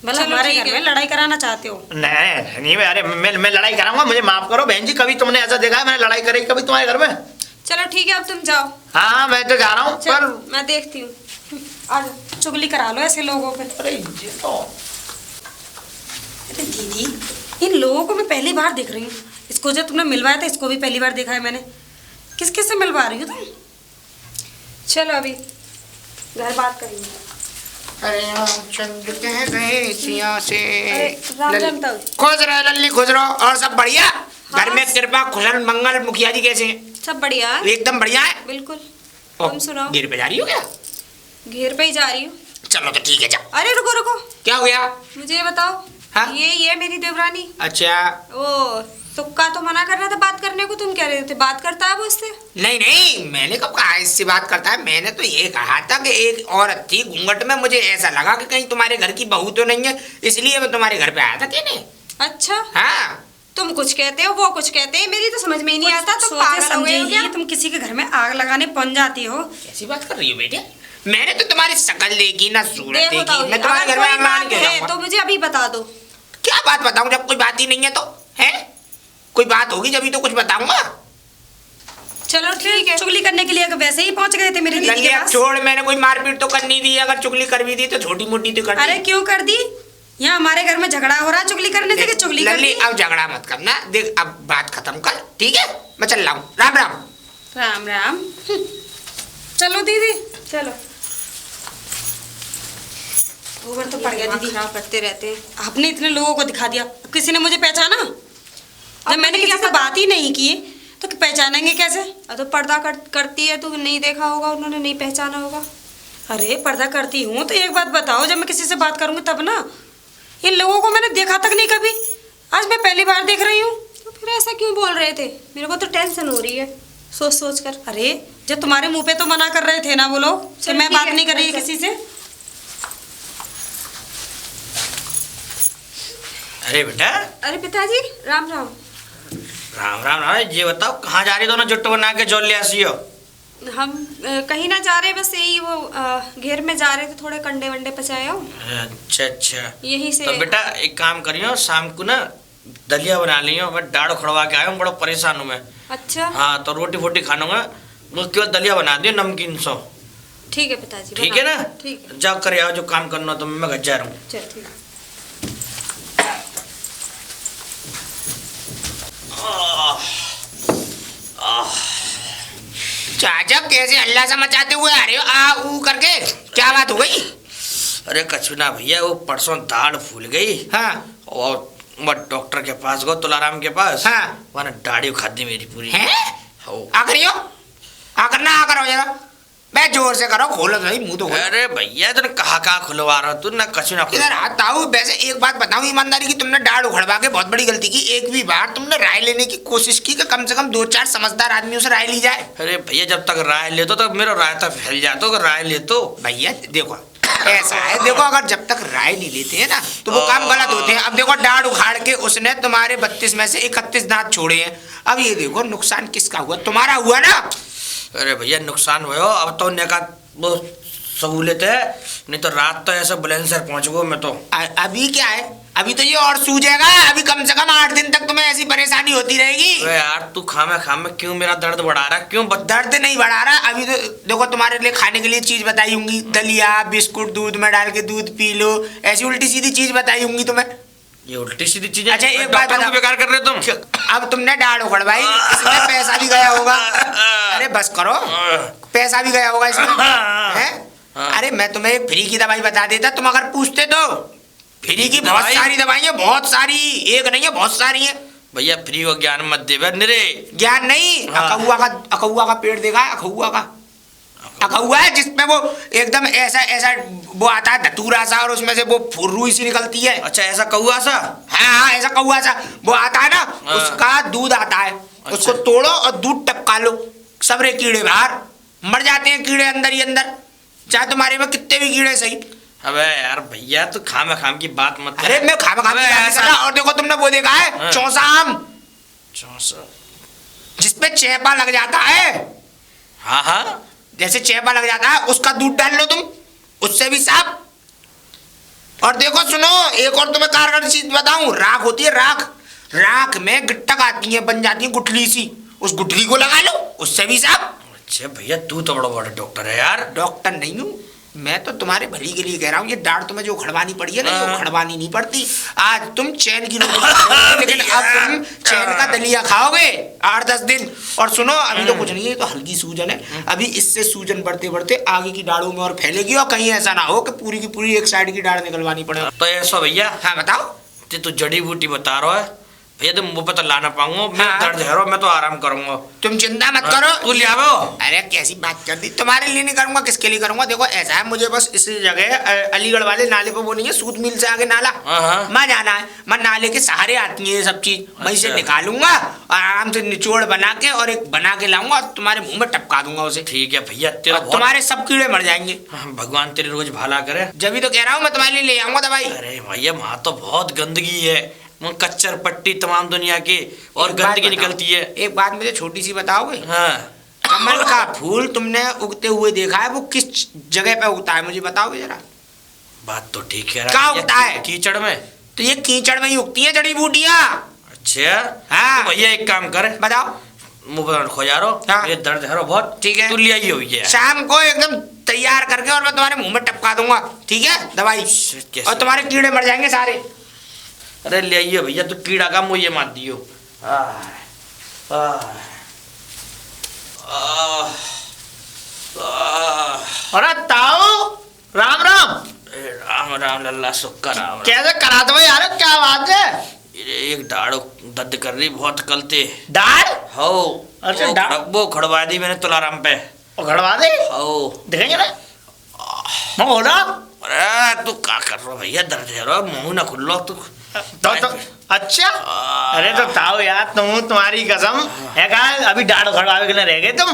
Speaker 4: मतलब हमारे घर में लड़ाई कराना चाहते हो?
Speaker 3: नहीं अरे मैं लड़ाई कराऊंगा, मुझे माफ करो बहन जी। कभी तुमने ऐसा देखा है मैंने लड़ाई करी कभी तुम्हारे घर में?
Speaker 2: चलो ठीक है, अब तुम जाओ।
Speaker 3: हाँ मैं तो जा रहा हूँ, पर
Speaker 2: मैं देखती हूँ।
Speaker 4: आज चुगली करा लो ऐसे लोगों पे।
Speaker 3: अरे ये तो
Speaker 4: अरे दीदी, इन लोगों को मैं पहली बार देख रही हूँ। इसको जो तुमने मिलवाया था इसको भी पहली बार देखा है मैंने। किस किस से मिलवा रही हो तुम?
Speaker 2: चलो अभी घर बात करेंगे।
Speaker 1: अरे चंद्र कह गए सिया से।
Speaker 2: राम राम ताऊ।
Speaker 1: खुश रहो लल्ली, खुश रहो। और सब बढ़िया? घर में कृपा कुशल मंगल? मुखिया जी कैसे हैं?
Speaker 2: सब बढ़िया है,
Speaker 1: एकदम बढ़िया है।
Speaker 2: बिल्कुल। तुम सुनाओ।
Speaker 1: घेर पे जा रही हो क्या?
Speaker 2: घेर पे ही जा रही हूँ।
Speaker 1: चलो तो ठीक है, जाओ।
Speaker 2: अरे रुको रुको,
Speaker 1: क्या हो गया?
Speaker 2: मुझे ये बताओ।
Speaker 1: हाँ?
Speaker 2: ये मेरी देवरानी।
Speaker 1: अच्छा।
Speaker 2: वो तुक्का तो मना कर रहा था बात करने को, तुम कह रहे थे बात करता है वो उससे?
Speaker 1: नहीं नहीं, मैंने कब कहा इससे बात करता है? मैंने तो ये कहा था कि एक औरत थी घूंघट में, मुझे ऐसा लगा कि कहीं तुम्हारे घर की बहू तो नहीं है, इसलिए मैं तुम्हारे घर पे आया था कहने।
Speaker 2: अच्छा।
Speaker 1: हाँ
Speaker 2: तुम कुछ कहते हो, वो कुछ कहते हैं, मेरी तो समझ में ही नहीं आता। तुम
Speaker 4: सोचे
Speaker 2: पागल हो
Speaker 4: समझे
Speaker 2: गए हो क्या?
Speaker 4: ही तुम किसी के घर में आग लगाने पहुंच जाती हो।
Speaker 1: कैसी बात कर रही हो बेटे? मैंने तो तुम्हारी शक्ल देखी ना सूरत
Speaker 2: देखो
Speaker 1: देखी,
Speaker 2: ताऊ जी,
Speaker 1: मैं तुम्हारे
Speaker 2: अगर
Speaker 1: घर में
Speaker 2: कोई
Speaker 1: आग लगाने
Speaker 2: बात
Speaker 1: क्यों
Speaker 2: है
Speaker 1: जाऊंगा?
Speaker 2: तो मुझे अभी बता दो।
Speaker 1: क्या बात बताऊं जब कोई बात ही नहीं है तो? है कोई बात होगी जब ही तो कुछ बताऊंगा।
Speaker 2: चलो ठीक है।
Speaker 4: चुगली करने के लिए अगर वैसे ही पहुंच गए थे मेरी दीदी के
Speaker 1: लल्लिया
Speaker 4: पास।
Speaker 1: छोड़, मैंने कोई मारपीट तो करनी दी, अगर चुगली कर भी दी तो छोटी मोटी तो कर दी।
Speaker 4: अरे क्यों कर दी? यहाँ हमारे घर में झगड़ा हो रहा है चुगली करने से कि चुगली कर
Speaker 1: लल्ली
Speaker 4: दी?
Speaker 1: अब झगड़ा मत करना, देख अब बात खत्म कर, ठीक है? मैं चल रहा हूँ, राम राम।
Speaker 2: राम राम।
Speaker 4: चलो दीदी।
Speaker 2: चलो।
Speaker 4: ओवर तो पड़ गया
Speaker 2: दिमाग
Speaker 4: दीदी।
Speaker 2: खराब करते रहते हैं।
Speaker 4: आपने इतने लोगों को दिखा दिया, अब किसी ने मुझे पहचाना? जब मैंने
Speaker 2: मुझे
Speaker 4: किसी
Speaker 2: क्या
Speaker 4: से बात ही नहीं की तो पहचानेंगे कैसे?
Speaker 2: तो पर्दा करती है, तो नहीं देखा होगा उन्होंने, नहीं पहचाना होगा।
Speaker 4: अरे पर्दा करती हूँ तो एक बात बताओ, जब मैं किसी से बात करूंगी तब ना। इन लोगों को मैंने देखा तक नहीं कभी, आज मैं पहली बार देख रही हूँ।
Speaker 2: तो फिर ऐसा क्यों बोल रहे थे? मेरे को तो टेंशन हो रही है सोच सोच कर।
Speaker 4: अरे जब तुम्हारे मुंह पे तो मना कर रहे थे ना वो लोग कि
Speaker 2: चल
Speaker 4: मैं
Speaker 2: ठीक
Speaker 4: बात
Speaker 2: है,
Speaker 4: नहीं कर रही
Speaker 2: चल।
Speaker 4: किसी से।
Speaker 3: अरे बेटा,
Speaker 2: अरे पिताजी राम राम।
Speaker 3: राम राम राम। ये बताओ कहाँ जा रही दोनों जुट्ट बना के जोल ले आसी हो?
Speaker 2: हम कहीं ना जा रहे, बस यही वो घेर में जा रहे थे, थोड़े कंडे वंडे पचाए हो
Speaker 3: अच्छा अच्छा।
Speaker 2: यहीं से।
Speaker 3: तो बेटा एक काम करियो, शाम को ना दलिया बना लियो, मैं दाढ़ उखड़वा के आया हूँ, बड़ा परेशान हूँ मैं।
Speaker 2: अच्छा
Speaker 3: हाँ तो रोटी फोटी खाऊंगा, उसके बाद दलिया बना दियो नमकीन सो।
Speaker 2: ठीक है पिताजी।
Speaker 3: ठीक है ना?
Speaker 2: ठीक है।
Speaker 3: जाओ कर आओ जो काम करना, तो मैं घर जा रहा हूँ।
Speaker 2: चल ठीक है।
Speaker 1: चाचा कैसे हल्ला सा मचाते हुए आ रहे हो आ ऊ करके? क्या बात हो गई?
Speaker 3: अरे कछु ना भैया, वो परसों दाढ़ फूल गई।
Speaker 1: हाँ
Speaker 3: और मैं डॉक्टर के पास गो, तुलाराम के पास।
Speaker 1: हाँ।
Speaker 3: वहाँ दाढ़ी उखाड़ दी मेरी पूरी।
Speaker 1: हैं?
Speaker 3: हो।
Speaker 1: आ करियो, आ करना, आ करो जरा। बे जोर से करो, खोलो भाई मुंह तो खोलो।
Speaker 3: अरे भैया तूने कहा खुलवा रहा तू ना, कछु ना
Speaker 1: इधर आता हूँ। वैसे एक बात बताऊँ ईमानदारी की, तुमने दाढ़ उखड़वा के बहुत बड़ी गलती की। एक भी बार तुमने राय लेने की कोशिश की कि कम से कम 2-4 समझदार आदमियों से राय ली जाए।
Speaker 3: अरे भैया जब तक राय ले तो मेरा राय तो फैल जाता, अगर राय ले तो।
Speaker 1: भैया देखो ऐसा है, देखो अगर जब तक राय नहीं लेते हैं ना तो वो काम गलत होते हैं। अब देखो दाढ़ उखाड़ के उसने तुम्हारे 32 में से 31 दांत छोड़े हैं। अब ये देखो नुकसान किसका हुआ? तुम्हारा हुआ ना।
Speaker 3: अरे भैया नुकसान हुआ, अब तो उन्हें का वो सहूलियत है, नहीं तो रात तो ऐसे बुलंदशहर पहुंच गो मैं तो।
Speaker 1: अभी क्या है, अभी तो ये और सूझेगा। अभी कम से कम 8 दिन तक तुम्हें ऐसी परेशानी होती रहेगी।
Speaker 3: अरे यार तू खामे क्यों मेरा दर्द बढ़ा रहा है? क्यों
Speaker 1: दर्द नहीं बढ़ा रहा। अभी तो देखो तुम्हारे लिए खाने के लिए चीज बताई होंगी, दलिया बिस्कुट दूध में डाल के दूध पी लो, ऐसी उल्टी सीधी चीज बताई होंगी तुम्हें।
Speaker 3: ये उल्टी सीधी चीजें?
Speaker 1: अच्छा एक बात
Speaker 3: डॉक्टर को बेकार कर रहे हो तुम।
Speaker 1: अब तुमने दाढ़ उखड़वाई, इसमें पैसा भी गया होगा। अरे बस करो, पैसा भी गया होगा इसमें, हैं? अरे मैं तुम्हें एक फ्री की दवाई बता देता, तुम अगर पूछते तो। फ्री की बहुत सारी दवाइयाँ, बहुत सारी, एक नहीं है बहुत सारी है।
Speaker 3: भैया फ्री को ज्ञान मत दे निरे।
Speaker 1: ज्ञान नहीं, अखौआ का पेड़ देखा है? अखौआ है जिसमें वो एकदम ऐसा ऐसा वो आता है धतूरा सा, और उसमें से वो रुई सी निकलती है।
Speaker 3: अच्छा ऐसा कौआ सा?
Speaker 1: हाँ ऐसा कौआ सा वो आता है ना, उसका दूध आता है।
Speaker 3: अच्छा।
Speaker 1: उसको तोड़ो और दूध टपका लो, सबरे कीड़े बाहर मर जाते हैं, कीड़े अंदर ही अंदर, चाहे तुम्हारे में कितने भी कीड़े सही।
Speaker 3: अबे यार भैया तू खाम की बात मत कर।
Speaker 1: अरे मैं खाम
Speaker 3: ऐसा।
Speaker 1: और देखो तुमने वो देखा है चौसा आम, जिसपे चेपा लग जाता है।
Speaker 3: हाँ हाँ
Speaker 1: जैसे चेपा लग जाता है उसका दूध डाल लो तुम, उससे भी साफ। और देखो सुनो, एक और तुम्हें कारगर चीज बताऊं, राख होती है राख, राख में गिट्टक आती है, बन जाती है गुठली सी, उस गुठली को लगा लो, उससे भी साफ।
Speaker 3: अच्छा भैया तू तो बड़ा डॉक्टर है यार।
Speaker 1: डॉक्टर नहीं हूँ मैं तो, तुम्हारे भली के लिए कह रहा हूँ। ये दाढ़ तुम्हें जो उखड़वानी पड़ी है ना, ये उखड़वानी नहीं पड़ती। आज तुम चैन की रोटी खाओगे, लेकिन अब तुम चैन का दलिया खाओगे 8-10 दिन। और सुनो अभी तो कुछ नहीं है, तो हल्की सूजन है। अभी इससे सूजन बढ़ते बढ़ते आगे की दाढ़ों में और फैलेगी, और कहीं ऐसा ना हो कि पूरी की पूरी एक साइड की दाढ़ निकलवानी पड़े।
Speaker 3: तो ऐसा भैया।
Speaker 1: हाँ बताओ।
Speaker 3: तू जड़ी बूटी बता रहा है भैया, तुम मुंह पे तो ला ना पाऊंगा। मैं दर्द है, मैं तो आराम करूंगा।
Speaker 1: तुम चिंता मत करो,
Speaker 3: तू ले आओ।
Speaker 1: अरे कैसी बात कर दी, तुम्हारे लिए नहीं करूंगा, किसके लिए करूंगा? देखो ऐसा है, मुझे बस इस जगह अलीगढ़ वाले नाले पे, वो नहीं है सूत मिल से आगे नाला, मैं जाना है। मैं नाले के सहारे आती है ये सब चीज, वहीं से निकालूंगा आराम से, निचोड़ बना के और एक बना के लाऊंगा और तुम्हारे मुंह में टपका दूंगा उसे।
Speaker 3: ठीक है भैया,
Speaker 1: तुम्हारे सब कीड़े मर जाएंगे।
Speaker 3: भगवान तेरे रोज भला करे।
Speaker 1: जब भी तो कह रहा हूँ मैं तुम्हारे लिए ले आऊंगा दवाई।
Speaker 3: अरे भैया वहाँ तो बहुत गंदगी है, वो कच्चर पट्टी तमाम दुनिया के और
Speaker 1: एक बात
Speaker 3: गंदगी
Speaker 1: बताओ,
Speaker 3: निकलती है।
Speaker 1: एक बात मुझे छोटी सी बताओगे?
Speaker 3: हाँ
Speaker 1: कमल का फूल तुमने उगते हुए देखा है? वो किस जगह पे उगता है मुझे बताओगे जरा?
Speaker 3: बात तो ठीक है।
Speaker 1: कहाँ उगता है?
Speaker 3: कीचड़ में।
Speaker 1: तो ये कीचड़ में ही उगती है जड़ी बूटियाँ।
Speaker 3: अच्छा
Speaker 1: हाँ।
Speaker 3: तो भैया एक काम कर,
Speaker 1: बताओ।
Speaker 3: मुंह पर खो जा रहा
Speaker 1: हाँ।
Speaker 3: ये दर्द है रो बहुत।
Speaker 1: ठीक है।
Speaker 3: तू ले आई हो भैया।
Speaker 1: शाम को एकदम तैयार करके और मैं तुम्हारे मुंह में टपका दूंगा, ठीक है दवाई,
Speaker 3: कैसे?
Speaker 1: और तुम्हारे कीड़े मर जाएंगे सारे।
Speaker 3: अरे ले आइए भैया, तू कीड़ा का मुझे मार दियो। अरे ताऊ राम राम। राम राम लल्ला सुक्का राम। कैसे करा दो यार, क्या बात है? एक दाढ़ दर्द कर रही बहुत कलते। दाढ़ हो अच्छा, दाढ़ वो खड़वा दी मैंने तुलाराम पे। खड़वा दे हो देखेंगे ना। मैं बोल रहा
Speaker 1: अरे तू क्या कर रहा भैया, दर्द है रो, मुंह ना खुल्लो तू।
Speaker 3: तो अच्छा। अरे तो ताऊ यार तुम्हारी कसम है का अभी दाढ़ खड़वावे के लिए रह गए तुम?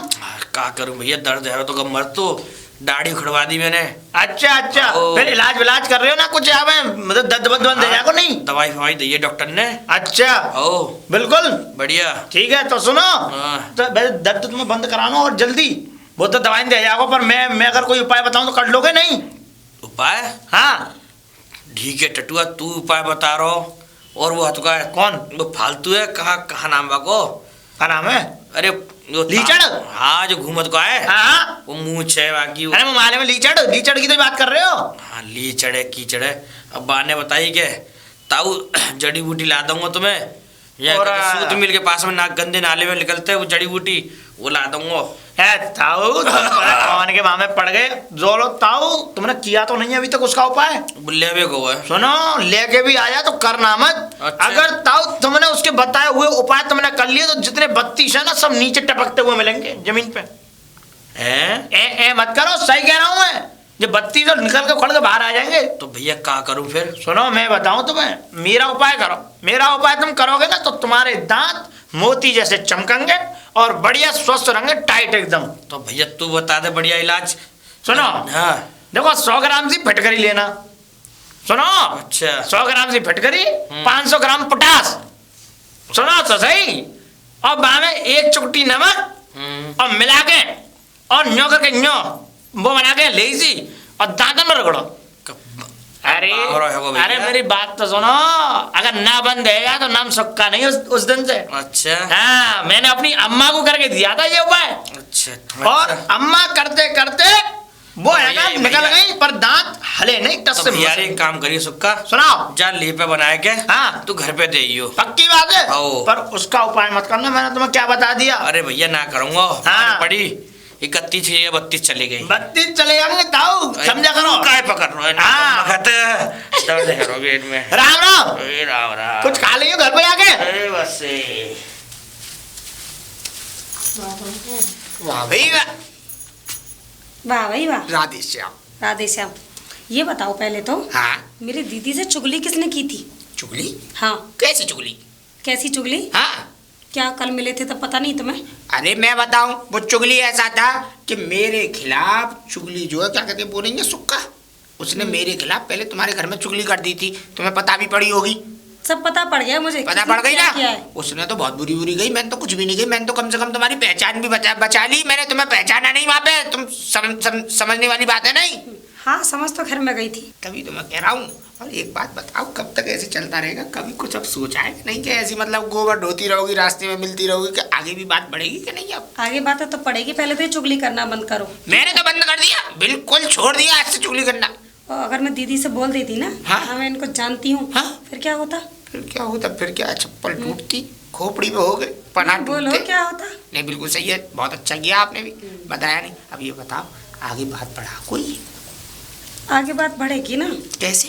Speaker 1: क्या करूं भैया, दर्द है तो कब मर, तो दाढ़ी खड़वा दी मैंने।
Speaker 3: अच्छा अच्छा, फिर इलाज विलाज कर रहे हो ना कुछ? यहाँ मतलब दर्द बंद दे जाएगा नहीं?
Speaker 1: दवाई फवाई दी है डॉक्टर ने।
Speaker 3: अच्छा
Speaker 1: ओ
Speaker 3: बिल्कुल
Speaker 1: बढ़िया।
Speaker 3: ठीक है तो सुनो,
Speaker 1: हाँ।
Speaker 3: तो दर्द तुम्हें बंद कराना और जल्दी। वो तो दवाई दे जाएगा, पर मैं अगर कोई उपाय बताऊं तो कर लोगे नहीं?
Speaker 1: उपाय?
Speaker 3: हाँ
Speaker 1: ठीक है टटुआ, तू उपाय बता रहा हो। और वो हथुका है
Speaker 3: कौन?
Speaker 1: वो फालतू है, कहाँ कहाँ नाम बाको?
Speaker 3: क्या नाम है?
Speaker 1: अरे वो
Speaker 3: लीचड़?
Speaker 1: हाँ जो घूमत का है।
Speaker 3: हाँ
Speaker 1: वो मूंछ है बाकी
Speaker 3: अरे माले में लीचड़ लीचड़ की तो बात कर रहे हो?
Speaker 1: हाँ लीचड़ है कीचड़ है। अब बा ने बताई के ताऊ जड़ी बूटी ला दूंगा तुम्हें, या
Speaker 3: और
Speaker 1: सूत मिल के पास में ना गंदे नाले में निकलते हैं वो जड़ी बूटी, वो ला दूंगा।
Speaker 3: ताऊ तुम कौन के माँ में पड़ गए? जोरो ताऊ, तुमने किया तो नहीं अभी तक उसका उपाय?
Speaker 1: बुल्ले भी को है।
Speaker 3: सुनो, लेके भी आया तो करना मत।
Speaker 1: अच्छा।
Speaker 3: अगर ताऊ तुमने उसके बताए हुए उपाय तुमने कर लिए तो जितने 32 है ना सब नीचे टपकते हुए मिलेंगे जमीन पे। ए मत करो, सही कह रहा हूँ मैं। जो 32 निकल के खड़ के बाहर आ जाएंगे।
Speaker 1: तो भैया क्या करूं फिर?
Speaker 3: सुनो मैं बताऊं तुम्हें, मेरा उपाय करो। मेरा उपाय तुम करोगे ना तो तुम्हारे दांत मोती जैसे चमकेंगे और बढ़िया स्वस्थ रहेंगे, टाइट एकदम।
Speaker 1: तो भैया तू बता दे बढ़िया इलाज।
Speaker 3: सुनो
Speaker 1: हाँ
Speaker 3: देखो, 100 ग्राम सी फटकरी लेना। सुनो
Speaker 1: अच्छा
Speaker 3: 100 ग्राम सी फटकरी, 500 ग्राम पोटास। सुनो तो सही। और बामे एक चुटकी नमक और मिला के और न्यो करके न्यो वो बना के ले सी और दांतों में रगड़ो। अरे मेरी बात तो सुनो, अगर ना बंद है तो नाम सुक्का नहीं उस दिन से।
Speaker 1: अच्छा
Speaker 3: हाँ मैंने अपनी अम्मा को करके दिया था ये उपाय,
Speaker 1: अच्छा
Speaker 3: और अम्मा करते करते वो है ना
Speaker 1: भैया,
Speaker 3: निकल
Speaker 1: भैया।
Speaker 3: गई, पर दांत हले नहीं टस से।
Speaker 1: यार एक काम करिए सुक्का,
Speaker 3: सुनाओ।
Speaker 1: जा ले पे बनाए के
Speaker 3: हाँ
Speaker 1: तू घर पे दे आइयो।
Speaker 3: पक्की बात है,
Speaker 1: आओ।
Speaker 3: पर उसका उपाय मत करना, मैंने तुम्हें क्या बता दिया।
Speaker 1: अरे भैया ना करूंगा।
Speaker 3: हाँ।
Speaker 1: पड़ी 31 या 32 चली गई।
Speaker 3: 32 चले जाएंगे ताऊ, समझा करो।
Speaker 1: काय पकड़ रहा है ना?
Speaker 3: हाँ।
Speaker 1: दर्द है रो पेट में।
Speaker 3: राम राम,
Speaker 1: अरे राम राम।
Speaker 3: कुछ खा लियो घर पे आके।
Speaker 1: अरे बस वाह भाई वाह।
Speaker 2: वाह भाई वाह।
Speaker 1: राधे श्याम।
Speaker 2: राधे श्याम। ये बताओ पहले तो,
Speaker 1: हाँ
Speaker 2: मेरी दीदी से चुगली किसने की थी?
Speaker 1: चुगली?
Speaker 2: हाँ
Speaker 1: कैसी चुगली?
Speaker 2: कैसी चुगली?
Speaker 1: हाँ
Speaker 2: क्या कल मिले थे तब पता नहीं तुम्हें?
Speaker 1: अरे मैं बताऊं, वो चुगली ऐसा था कि मेरे खिलाफ चुगली जो है क्या कहते हैं बोलेंगे सुक्का, उसने मेरे खिलाफ पहले तुम्हारे घर में चुगली कर दी थी, तुम्हें पता भी पड़ी होगी।
Speaker 2: सब पता पड़ गया मुझे।
Speaker 1: पता
Speaker 2: किसने
Speaker 1: पड़ गई
Speaker 2: क्या
Speaker 1: ना?
Speaker 2: किया है?
Speaker 1: उसने तो बहुत बुरी बुरी गई, मैंने तो कुछ भी नहीं गई, मैंने तो कम से कम तुम्हारी पहचान भी बचा ली। मैंने तुम्हें पहचाना नहीं वहाँ पे, तुम समझने वाली बात है नहीं।
Speaker 2: हाँ समझ तो घर में गई थी।
Speaker 1: तभी तो मैं कह रहा हूँ। और एक बात बताओ, कब तक ऐसे चलता रहेगा? कभी कुछ अब सोचा है कि नहीं कि ऐसी मतलब गोबर ढोती रहोगी, रास्ते में मिलती रहोगी, कि आगे भी बात बढ़ेगी कि नहीं? अब
Speaker 2: आगे बातें तो पड़ेगी, पहले तो ये चुगली करना बंद करो।
Speaker 1: मैंने तो बंद कर दिया, बिल्कुल छोड़ दिया आज से चुगली करना।
Speaker 2: और अगर मैं दीदी से बोल देती ना,
Speaker 1: हाँ?
Speaker 2: मैं इनको जानती हूँ,
Speaker 1: हाँ?
Speaker 2: फिर क्या होता?
Speaker 1: फिर क्या होता? फिर क्या चप्पल टूटती, खोपड़ी में हो गए, पना
Speaker 2: बोलो
Speaker 1: टूटते।
Speaker 2: क्या होता?
Speaker 1: नहीं बिल्कुल सही है, बहुत अच्छा किया आपने भी बताया नहीं। अब ये बताओ, आगे बात बढ़ा कोई?
Speaker 2: आगे बात बढ़ेगी ना।
Speaker 1: कैसे?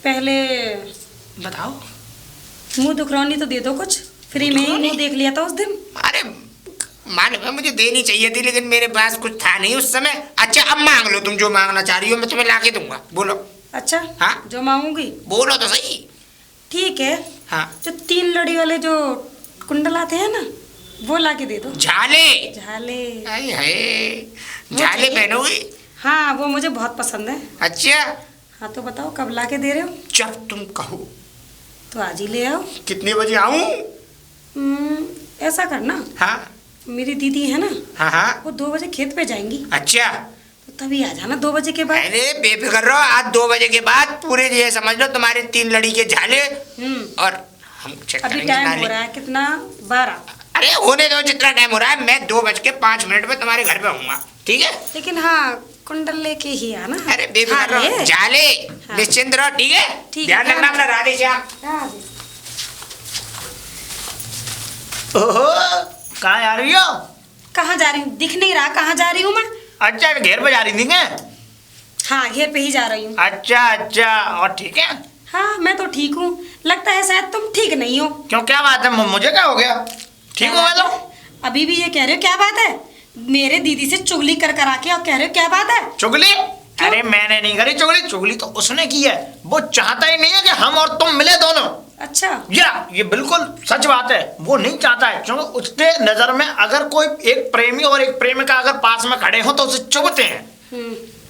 Speaker 2: पहले
Speaker 1: बताओ।
Speaker 2: मुंह दुखरौनी तो दे दो कुछ, फ्री में ही मुंह देख लिया था उस दिन।
Speaker 1: अरे मालूम है मुझे देनी चाहिए थी, लेकिन मेरे पास कुछ था नहीं उस समय। अच्छा अब मांग लो, तुम जो मांगना चाह रही हो मैं तुम्हें ला के दूंगा, बोलो।
Speaker 2: अच्छा
Speaker 1: हाँ?
Speaker 2: जो मांगूंगी।
Speaker 1: बोलो तो सही।
Speaker 2: ठीक है,
Speaker 1: हाँ
Speaker 2: जो 3 लड़ी वाले जो कुंडल आते हैं ना, वो ला के दे दो।
Speaker 1: झाले?
Speaker 2: झाले?
Speaker 1: हाय हाय, झाले पहनोगी?
Speaker 2: हाँ वो मुझे बहुत पसंद है।
Speaker 1: अच्छा
Speaker 2: हाँ तो बताओ कब ला के दे रहे हो?
Speaker 1: जब तुम कहो।
Speaker 4: तो आज ही ले आओ।
Speaker 1: कितने बजे आऊं?
Speaker 4: ऐसा करना,
Speaker 1: हाँ
Speaker 4: मेरी दीदी है ना,
Speaker 1: हाँ हाँ।
Speaker 4: वो 2 बजे खेत पे जाएंगी,
Speaker 1: अच्छा,
Speaker 4: तो तभी आ जाना 2 बजे के बाद।
Speaker 1: अरे बेफिक्र रहो, आज 2 बजे के बाद पूरे ये समझ लो तुम्हारे 3 लड़ी के झाले और हम चेक
Speaker 4: अभी
Speaker 1: करेंगे
Speaker 4: टाइम
Speaker 1: नाले।
Speaker 4: हो रहा है कितना, 12।
Speaker 1: अरे होने दो, जितना टाइम हो रहा है, मैं 2:05 पे तुम्हारे घर पे आऊंगा, ठीक है?
Speaker 4: लेकिन हाँ, कुंडल लेके ही आना।
Speaker 1: अरे बेफिक्र रहो,
Speaker 4: झाले।
Speaker 1: झाले
Speaker 4: हाँ।
Speaker 1: निश्चिंत रहो, ठीक है?
Speaker 4: ठीक
Speaker 1: ध्यान
Speaker 4: है,
Speaker 1: रखना अपना, राधे श्याम।
Speaker 3: ओहो, कहाँ जा रही हो?
Speaker 4: कहाँ जा रही हूँ, दिख नहीं रहा कहाँ जा रही हूँ मैं।
Speaker 3: अच्छा, घेर पे जा रही थी क्या?
Speaker 4: हाँ, घेर पे ही जा रही हूँ।
Speaker 3: अच्छा अच्छा, और ठीक है?
Speaker 4: हाँ, मैं तो ठीक हूँ, लगता है शायद तुम ठीक नहीं हो।
Speaker 3: क्यों, क्या बात है? मुझे क्या हो गया? ठीक हूँ मैं तो।
Speaker 4: अभी भी ये कह रहे हो क्या बात है? मेरे दीदी से चुगली कर कर आके और कह रहे हो क्या बात है?
Speaker 3: चुगली? अरे मैंने नहीं करी चुगली, चुगली तो उसने की है। वो चाहता ही नहीं है कि हम और तुम मिले दोनों।
Speaker 4: अच्छा,
Speaker 3: ये बिल्कुल सच बात है। वो नहीं चाहता है, क्योंकि उसके नजर में अगर कोई एक प्रेमी और एक प्रेमिका अगर पास में खड़े हो तो उसे चुभते हैं,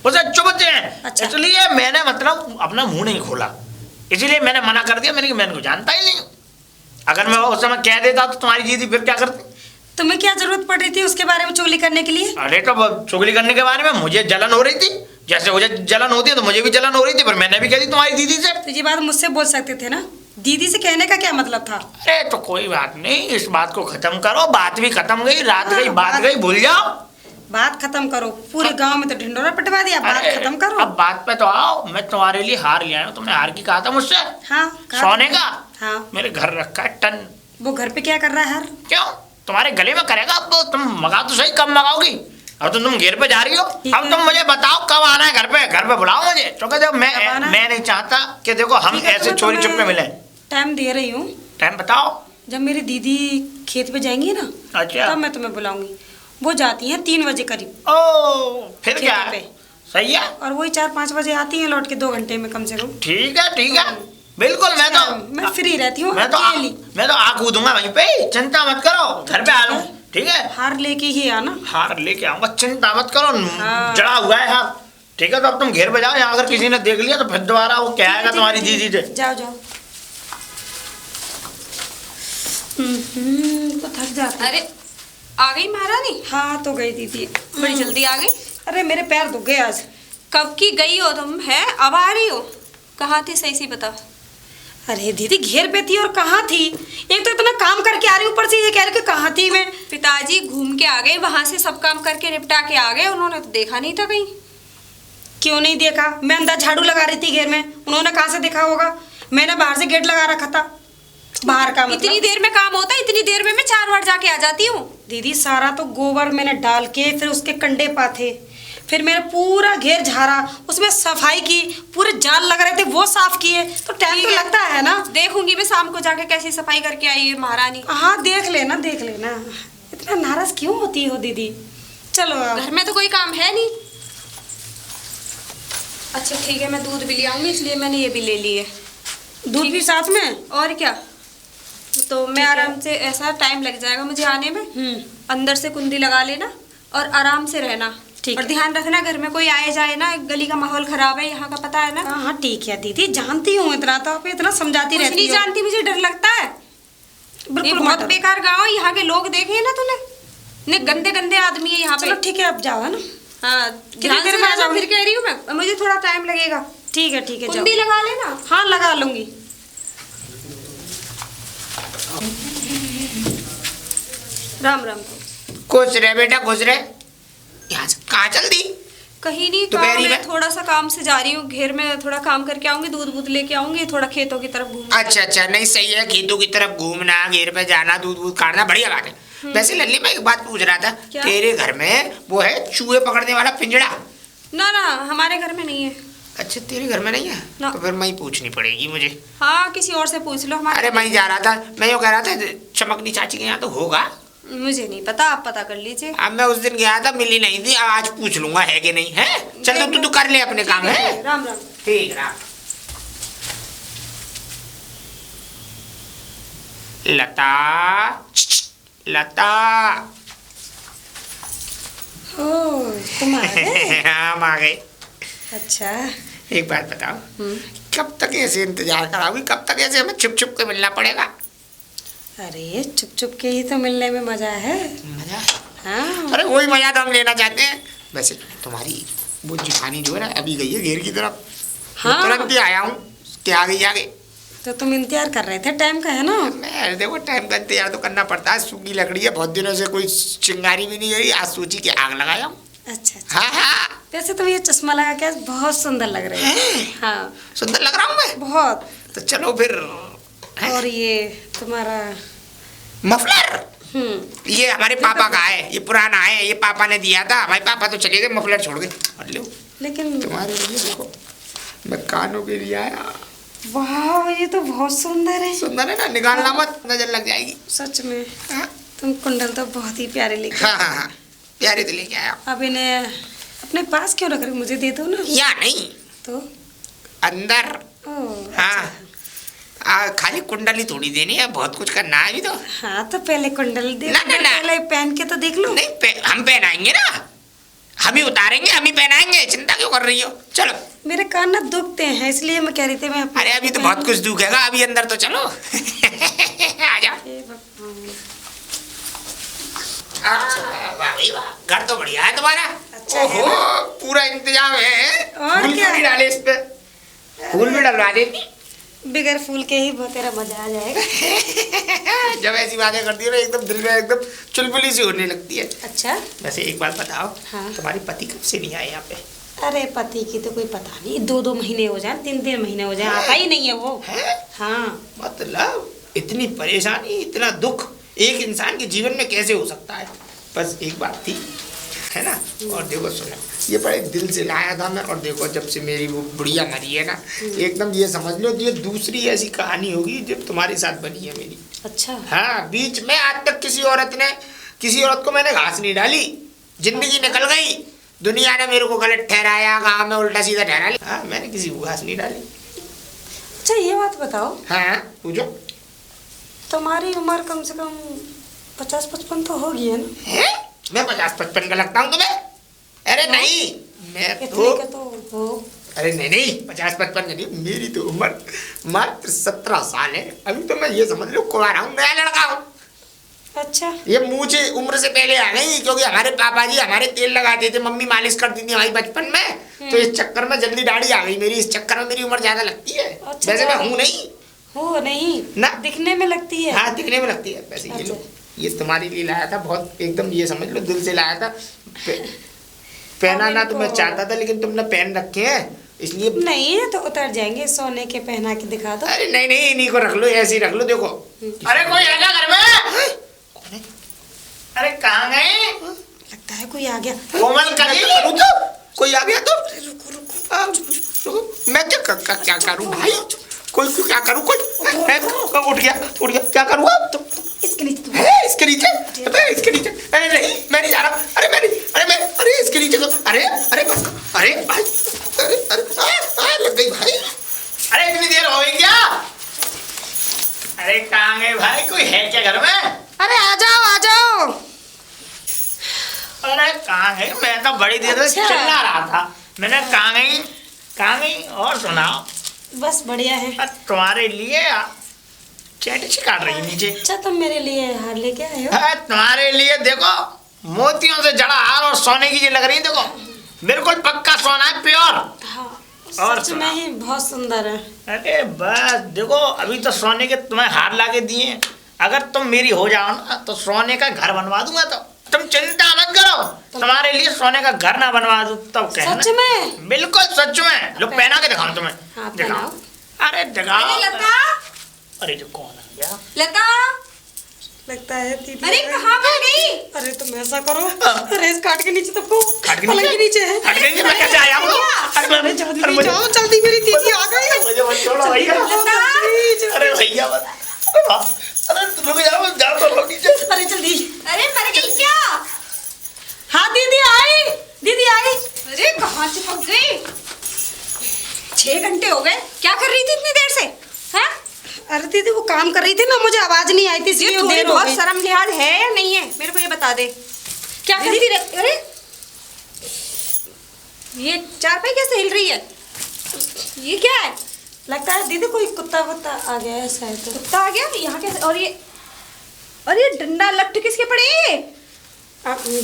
Speaker 3: उसे चुभते हैं।
Speaker 4: अच्छा।
Speaker 3: इसलिए मैंने मतलब अपना मुंह नहीं खोला, इसलिए मैंने मना कर दिया। मैंने को जानता ही नहीं। अगर मैं उस समय कह देता तो तुम्हारी दीदी फिर क्या करती?
Speaker 4: तुम्हें क्या जरूरत पड़ रही थी उसके बारे में चुगली करने के लिए?
Speaker 3: अरे तो चुगली करने के बारे में मुझे जलन हो रही थी, जैसे मुझे जलन होती है तो मुझे भी जलन हो रही थी, पर मैंने भी कह दी तुम्हारी दीदी से।
Speaker 4: तो ये बात मुझसे बोल सकते थे ना, दीदी से कहने का क्या मतलब था?
Speaker 3: अरे तो कोई बात नहीं, इस बात को खत्म करो। बात भी खत्म गई, रात गई, बात गई, भूल जाओ।
Speaker 4: बात खत्म करो, पूरे गांव में तो ढिंडोरा पिटवा दिया, बात
Speaker 3: अरे,
Speaker 4: खत्म करो।
Speaker 3: अब बात पे तो आओ। मैं तुम्हारे लिए हार ले आया हूँ। तुमने हार की कहा था मुझसे?
Speaker 4: हाँ,
Speaker 3: सोने का?
Speaker 4: हाँ।
Speaker 3: मेरे घर रखा है टन।
Speaker 4: वो घर पे क्या कर रहा है हर?
Speaker 3: क्यों, तुम्हारे गले में करेगा? अब तो तुम मंगा तो सही, कब मंगाओगी? अब तो तुम घेर पे जा रही हो।
Speaker 4: ठीक
Speaker 3: अब
Speaker 4: है।
Speaker 3: तुम मुझे बताओ कब आना है घर पे? घर पे बुलाओ मुझे, क्योंकि जब
Speaker 4: आना है?
Speaker 3: मैं नहीं चाहता कि देखो हम
Speaker 4: ठीक है,
Speaker 3: ऐसे
Speaker 4: तो
Speaker 3: चोरी
Speaker 4: मैं
Speaker 3: चुपके मिले।
Speaker 4: टाइम दे रही हूँ,
Speaker 3: टाइम बताओ।
Speaker 4: जब मेरी दीदी खेत पे जाएंगी ना,
Speaker 3: अच्छा,
Speaker 4: तब मैं तुम्हें बुलाऊंगी। वो जाती हैं 3 बजे करीब
Speaker 3: ओ फिर क्या
Speaker 4: खेतों
Speaker 3: है?
Speaker 4: पे।
Speaker 3: सही है,
Speaker 4: और वही 4-5 बजे आती हैं लौट के, 2 घंटे में कम से कम।
Speaker 3: ठीक है, ठीक है, बिल्कुल।
Speaker 4: मैं फ्री रहती हूँ,
Speaker 3: मैं तो
Speaker 4: अकेली।
Speaker 3: मैं तो आ कूदूंगा वहीं पे, चिंता मत करो। घर पे आ लूँ, ठीक है?
Speaker 4: हार लेके ही आना।
Speaker 3: हार लेके आऊंगा, चिंता मत करो।
Speaker 4: हाँ।
Speaker 3: जड़ा हुआ है हाथ, ठीक है? तो अब तुम घेर पे जाओ। यहाँ अगर किसी ने देख लिया तो फिर दोबारा वो क्या आएगा तुम्हारी दीदी से।
Speaker 4: जाओ जाओ। तो थक जाती।
Speaker 2: अरे आ गई महारानी?
Speaker 4: हाँ, तो गई दीदी,
Speaker 2: बड़ी जल्दी आ गई।
Speaker 4: अरे मेरे पैर दुख गए आज।
Speaker 2: कब की गई हो तुम? है अब आ रही हो? कहाँ थी सही सी बता।
Speaker 4: अरे दीदी, घेर पे थी और कहाँ थी? एक तो इतना काम करके आ रही हूँ, ऊपर से ये कह रही कि कहाँ थी मैं।
Speaker 2: पिताजी घूम के आ गए, वहां से सब काम करके निपटा के आ गए। उन्होंने तो देखा नहीं था कहीं।
Speaker 4: क्यों नहीं देखा? मैं अंदर झाड़ू लगा रही थी घेर में, उन्होंने कहाँ से देखा होगा? मैंने बाहर से गेट लगा रखा था, बाहर का मतलब।
Speaker 2: इतनी देर में काम होता है? इतनी देर में मैं 4 बार जाके आ जाती हूँ।
Speaker 4: दीदी, सारा तो गोबर मैंने डाल के, फिर उसके कंडे पाथे, फिर मैंने पूरा घेर झाड़ा, उसमें सफाई की, पूरे जाल लग रहे थे वो साफ किए, तो टाइम तो लगता है ना।
Speaker 2: देखूंगी मैं शाम को जाके कैसी सफाई करके आई है महारानी।
Speaker 4: हाँ, देख लेना देख लेना। इतना नाराज क्यों होती हो दीदी? चलो अब।
Speaker 2: घर में तो कोई काम है नहीं। अच्छा ठीक है, मैं दूध भी ले आऊंगी, इसलिए मैंने ये भी ले लिए।
Speaker 4: दूध भी साथ में?
Speaker 2: और क्या, तो मैं आराम से, ऐसा टाइम लग जाएगा मुझे आने में। अंदर से कुंडी लगा लेना और आराम से रहना।
Speaker 4: ठीक
Speaker 2: और
Speaker 4: है।
Speaker 2: ध्यान रखना घर में कोई आए जाए ना, गली का माहौल खराब है यहाँ का, पता है ना।
Speaker 4: हाँ ठीक है दीदी, जानती हूँ, इतना तो आप इतना समझाती
Speaker 2: कुछ
Speaker 4: रहती
Speaker 2: नहीं
Speaker 4: हो।
Speaker 2: जानती, मुझे डर लगता है। ये
Speaker 4: बिल्कुल
Speaker 2: बहुत
Speaker 4: मत।
Speaker 2: बेकार गाँव है, यहाँ के लोग देखे ना तूने, ने गंदे गंदे आदमी है यहाँ पे।
Speaker 4: चलो ठीक है, अब जाओ, है ना?
Speaker 2: हाँ, ध्यान
Speaker 4: देर
Speaker 2: से
Speaker 4: में आ
Speaker 2: जाना,
Speaker 4: जाओगी?
Speaker 2: फिर कह रही हूँ मैं, मुझे थोड़ा टाइम लगेगा।
Speaker 4: ठीक है ठीक है,
Speaker 2: कुंडी
Speaker 4: जाओ।
Speaker 2: लगा लेना।
Speaker 4: हाँ, लगा लूंगी।
Speaker 2: राम राम।
Speaker 1: खुश रहे बेटा, खुश रहे। यहाँ से कहाँ चल दी?
Speaker 2: कहीं नहीं,
Speaker 1: दोपहरी
Speaker 2: काम
Speaker 1: में?
Speaker 2: है, थोड़ा सा काम से जा रही हूँ। घेर में थोड़ा काम करके आऊंगी, दूध दूध लेके आऊंगी, थोड़ा खेतों की तरफ घूम।
Speaker 1: अच्छा अच्छा, नहीं सही है, खेतों की तरफ घूमना, घेर पे जाना, दूध दूध काटना, बढ़िया बात है। वैसे लल्ली, मैं एक बात पूछ रहा था,
Speaker 2: क्या?
Speaker 1: तेरे घर में वो है चूहे पकड़ने वाला पिंजड़ा?
Speaker 2: ना ना, हमारे घर में नहीं है।
Speaker 1: अच्छा, तेरे घर में नहीं है?
Speaker 2: ना।
Speaker 1: तो फिर मैं ही पूछनी पड़ेगी मुझे।
Speaker 2: हाँ, किसी और से पूछ लो। हमारे
Speaker 1: अरे मैं ही जा रहा था, मैं यूँ कह रहा था चमकनी चाची के यहाँ तो होगा।
Speaker 2: मुझे नहीं पता, आप पता कर लीजिए।
Speaker 1: अब मैं उस दिन गया था, मिली नहीं थी, अब आज पूछ लूंगा है कि नहीं है। चल तो तू कर ले अपने काम, है?
Speaker 2: राम राम।
Speaker 1: ठीक राम। लता, लता।
Speaker 4: ओ, तुम आ गए?
Speaker 1: हम आ गए।
Speaker 4: अच्छा,
Speaker 1: एक बात बताओ, कब तक ऐसे इंतजार कराओगी? कब तक ऐसे हमें छुप छुप के मिलना पड़ेगा?
Speaker 4: अरे चुप चुप के ही तो मिलने में मजा है।
Speaker 1: मजा?
Speaker 4: हाँ।
Speaker 1: अरे वही मजा तो हम लेना चाहते हैं। वैसे तुम्हारी वो जिठानी जो है ना, अभी गई है घेर की तरफ।
Speaker 4: हाँ।
Speaker 1: तुरंत ही आया हूँ कि आ गई, आ गई।
Speaker 4: तो तुम इंतजार कर रहे थे, टाइम का है ना।
Speaker 1: मैं देखो टाइम का इंतजार तो करना पड़ता है, सूखी लकड़ी है, बहुत दिनों से कोई चिंगारी भी नहीं गई, आज सोची कि आग लगाया हूँ।
Speaker 4: अच्छा अच्छा।
Speaker 1: हाँ हाँ।
Speaker 4: वैसे तुम ये चश्मा लगा के बहुत सुंदर लग रहे हो। हाँ
Speaker 1: सुंदर लग रहा हूँ मैं?
Speaker 4: बहुत।
Speaker 1: तो चलो फिर।
Speaker 4: और ये तुम्हारा
Speaker 1: मफलर, ये हमारे पापा का है, ये पुराना है, ये पापा ने दिया था। हमारे पापा तो चले गए, मफलर छोड़ गए। और लो
Speaker 4: लेकिन
Speaker 1: तुम्हारे लिए देखो, मैं कानों के लिए आया।
Speaker 4: वाह ये तो बहुत सुंदर है।
Speaker 1: सुंदर है ना, निकालना मत, नजर लग जाएगी।
Speaker 4: सच में
Speaker 1: हाँ
Speaker 4: तुम कुंडल तो बहुत ही प्यारे लेके।
Speaker 1: हाँ हाँ, प्यारे तो लेके आया।
Speaker 4: अब इन्हें अपने पास क्यों रख रहे हो? मुझे दे दो ना।
Speaker 1: या नहीं,
Speaker 4: तो
Speaker 1: अंदर।
Speaker 4: ओह
Speaker 1: हाँ खाली कुंडली थोड़ी देनी है, बहुत कुछ करना है अभी तो।
Speaker 4: हाँ तो पहले कुंडल दे,
Speaker 1: ना, ना, ना।
Speaker 4: पहले पहन के तो देख लो।
Speaker 1: नहीं हम पहनाएंगे ना, हम ही उतारेंगे, हम ही पहनाएंगे, चिंता क्यों कर रही हो? चलो।
Speaker 4: मेरे कान ना दुखते हैं, इसलिए मैं कह रही थी मैं।
Speaker 1: अरे अभी तो बहुत कुछ दुखेगा, अभी अंदर तो चलो। आ जाओ। वाह भाई वाह, घर तो बढ़िया है तुम्हारा।
Speaker 4: अच्छा
Speaker 1: ओहो, पूरा इंतजाम है।
Speaker 4: और
Speaker 1: फूल
Speaker 4: क्या?
Speaker 1: क्यों नहीं डाले इस पे? फूल भी डलवा देती।
Speaker 4: बगैर फूल के ही बहुत तेरा मजा आ जाएगा।
Speaker 1: जब ऐसी बातें करती है ना, एकदम दिल में एकदम चुलबुली सी होने लगती है।
Speaker 4: अच्छा।
Speaker 1: वैसे एक बात बताओ,
Speaker 4: हाँ।
Speaker 1: तुम्हारे पति कब से नहीं आए यहाँ पे?
Speaker 4: अरे पति की तो कोई पता नहीं, 2-2 महीने हो जाए, 3-3 महीने हो जाए, आता ही नहीं है वो।
Speaker 1: है?
Speaker 4: हाँ।
Speaker 1: मतलब इतनी परेशानी, इतना दुख एक इंसान के जीवन में कैसे हो सकता है? बस एक बात थी, है ना। और देखो सुनो, ये बड़े दिल से लाया था मैं, और देखो जब से मेरी वो बुढ़िया मरी है ना, एकदम ये समझ लो ये दूसरी ऐसी कहानी होगी जब तुम्हारे साथ बनी है मेरी।
Speaker 4: अच्छा।
Speaker 1: हाँ, बीच में आज तक किसी औरत को मैंने घास नहीं डाली। जिंदगी निकल गई, दुनिया ने मेरे को गलत ठहराया, गाँव में उल्टा सीधा ठहरा लिया। हाँ, मैंने किसी को घास नहीं डाली।
Speaker 4: अच्छा ये बात बताओ,
Speaker 1: हाँ पूछो।
Speaker 4: तुम्हारी उम्र कम से कम 50-55 तो होगी है ना?
Speaker 1: है? मैं 50-55 का लगता हूँ तुम्हें? अरे नहीं, मैं
Speaker 4: इतने
Speaker 1: तो
Speaker 4: का तो हो।
Speaker 1: अरे नहीं 50-55 नहीं, मेरी तो उम्र मात्र 17 साल है। अभी तो मैं ये समझ लो कुंवारा हूँ, नया लड़का हूँ।
Speaker 4: अच्छा।
Speaker 1: ये मुझे उम्र से पहले आ गई, क्योंकि हमारे पापा जी हमारे तेल लगाते थे, मम्मी मालिश करती थी हमारी बचपन में, तो इस चक्कर में जल्दी दाढ़ी आ गई मेरी, इस चक्कर में मेरी उम्र ज्यादा लगती है।
Speaker 4: अच्छा,
Speaker 1: वैसे मैं हूँ नहीं
Speaker 4: हो नहीं
Speaker 1: ना,
Speaker 4: दिखने में लगती है।
Speaker 1: हाँ दिखने में लगती है। वैसे ये लो, ये तुम्हारे लिए लाया था, बहुत एकदम ये समझ लो दिल से लाया था। पहना ना तो मैं चाहता था, लेकिन तुमने पहन रखे हैं इसलिए।
Speaker 4: नहीं तो उतर जाएंगे, सोने के पहना के दिखा दो।
Speaker 1: अरे नहीं नहीं, इन्हीं को रख लो, ऐसे ही रख लो। देखो
Speaker 3: अरे कोई आ गया घर में?
Speaker 1: कौन है?
Speaker 3: अरे कहाँ गए?
Speaker 4: लगता है कोई आ गया।
Speaker 3: कोमल
Speaker 1: मैं क्या करूं तो? कोई आ गया तो? रुको, मैं क्या करूं भाई? कोई क्या करूं? कोई उठ गया, क्या करूं अब? तो
Speaker 4: इसके नीचे तो
Speaker 1: है, इसके नीचे? अबे इसके नीचे? अरे नहीं, मैं नहीं जा रहा। अरे इसके नीचे तो अरे बस, अरे भाई, अरे लग गई भाई।
Speaker 3: अरे इतनी देर हो गई क्या? अरे कहाँ गए भाई, कोई है क्या घर में?
Speaker 4: अरे आ जाओ।
Speaker 3: अरे कहाँ गए? मैं तो बड़ी देर से
Speaker 4: अच्छा।
Speaker 3: चिल्ला रहा था, मैंने कहाँ गई? और सुनाओ।
Speaker 4: बस बढ़िया है।
Speaker 3: तुम्हारे लिए चैटिंग काट रही है नीचे।
Speaker 4: अच्छा तुम मेरे लिए हार लेके आए हो?
Speaker 3: तुम्हारे लिए देखो मोतियों से जड़ा हार और सोने की ये लग रही है, देखो बिल्कुल पक्का सोना है, प्योर।
Speaker 4: हाँ
Speaker 3: और
Speaker 4: सच में ही बहुत सुंदर है।
Speaker 3: अरे बस देखो, अभी तो सोने के तुम्हें हार ला के दिए, अगर तुम मेरी हो जाओ ना तो सोने का घर बनवा दूंगा। तो तुम चिंता मत करो, तुम्हारे लिए सोने का घर ना बनवा दूं तब कहना।
Speaker 4: सच में?
Speaker 3: बिल्कुल सच में। लो पहना के दिखाऊं तुम्हें।
Speaker 4: हाँ,
Speaker 3: दिखाओ।
Speaker 4: पहनाओ।
Speaker 3: अरे दिखाओ।
Speaker 2: लता,
Speaker 3: अरे जो कौन आ गया?
Speaker 2: लता,
Speaker 4: लगता है दीदी।
Speaker 2: अरे कहाँ पर गई?
Speaker 4: अरे तुम ऐसा करो, अरे इस काट के नीचे तबको,
Speaker 3: काट के
Speaker 4: पलंग के नीचे है।
Speaker 3: हट गई, मैं कैसे आया हूँ? अरे
Speaker 4: जल्दी जाओ, जल्दी मेरी दीदी आ गई।
Speaker 3: मुझे मत छोड़ो भैया। अरे भैया मत। अरे रुक जाओ, जाओ तो नीचे।
Speaker 4: अरे जल्दी।
Speaker 2: अरे मर गई क्या?
Speaker 4: हाँ दीदी आई।
Speaker 2: अरे कहाँ चिपक गई? 6 घंटे हो गए, क्या कर रही थी इतनी देर से? हैं?
Speaker 4: अरे दीदी वो काम कर रही थी ना, मुझे आवाज नहीं आई थी,
Speaker 2: ये
Speaker 4: इसलिए
Speaker 2: थोड़ी
Speaker 4: देर हो
Speaker 2: बहुत
Speaker 4: गई।
Speaker 2: शर्म लिहाज है या नहीं है? मेरे को ये बता दे, क्या करती रहती? अरे ये चारपाई कैसे हिल रही है? ये क्या है?
Speaker 4: लगता है दीदी कोई कुत्ता वुत्ता आ गया है शायद। तो
Speaker 2: कुत्ता आ गया यहाँ कैसे? और ये डंडा लट्टू किसके पड़े?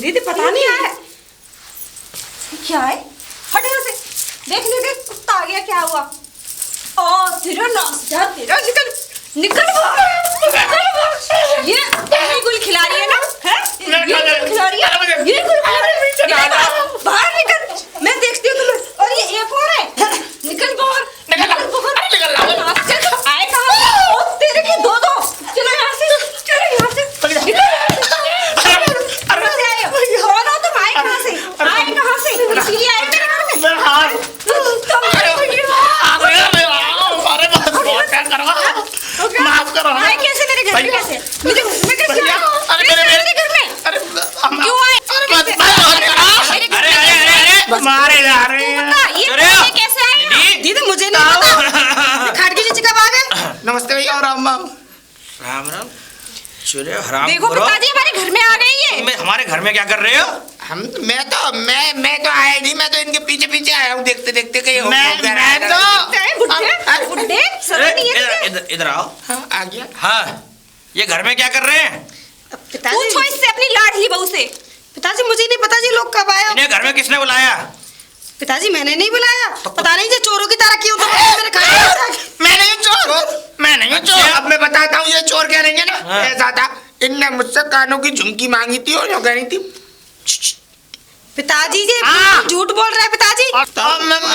Speaker 4: दीदी पता नहीं है।
Speaker 2: ये क्या है? हट यहाँ से। देख कुत्ता आ गया, क्या हुआ? ओ तेरा नाश जा, तेरा निकल निकल ये गुल खिला रही है ना? है ये गुल खिला रही है, ये गुल खिला रही है। बाहर निकल, मैं देखती हूँ तुम्हें। और ये एक और है, निकल बाहर, निकल बाहर। आए कहाँ? ओ तेरे की दो चलो यहाँ से, चलो यहाँ से। कौन हो तुम? आए कहाँ से? आए कहाँ से? इसीलिए आए मेरे घर में?
Speaker 3: माफ करो।
Speaker 2: आए कैसे मेरे घर में? कैसे मुझे घर में? क्यों आए?
Speaker 3: मारे जा रहे हैं।
Speaker 2: ये कैसे आए?
Speaker 4: दीदी मुझे नहीं पता। खाट के नीचे कब आ गए?
Speaker 1: नमस्ते भैया और राम राम।
Speaker 3: राम राम। चुरे हराम
Speaker 2: देखो
Speaker 3: करो।
Speaker 2: पिताजी हमारे घर में आ गई है।
Speaker 3: तुम हमारे घर में क्या कर रहे हो?
Speaker 1: मैं तो आया नहीं, मैं तो इनके पीछे पीछे आया हूँ देखते देखते कहीं
Speaker 3: बुड्ढे
Speaker 2: शर्म नहीं है तुझे?
Speaker 3: इधर आओ।
Speaker 1: आ गया।
Speaker 3: हाँ, ये घर में क्या कर रहे हैं?
Speaker 2: पूछो इससे, अपनी लाडली बहू से।
Speaker 4: पिताजी मुझे नहीं पता जी, लोग कब आए हो?
Speaker 3: इन्हें घर में किसने बुलाया?
Speaker 4: पिताजी मैंने नहीं बुलाया। पता नहीं जो चोरों की तरह क्यों तो मेरे खाने में।
Speaker 1: मैं नहीं चोर।
Speaker 3: अच्छा।
Speaker 1: अब मैं बताता हूँ ये चोर क्या नहीं है ना।
Speaker 3: हाँ।
Speaker 1: ऐसा था, इनने मुझसे कानों की झुमकी मांगी थी और जो कह रही थी
Speaker 4: पिताजी जी
Speaker 3: हाँ।
Speaker 4: झूठ बोल रहे हैं पिताजी।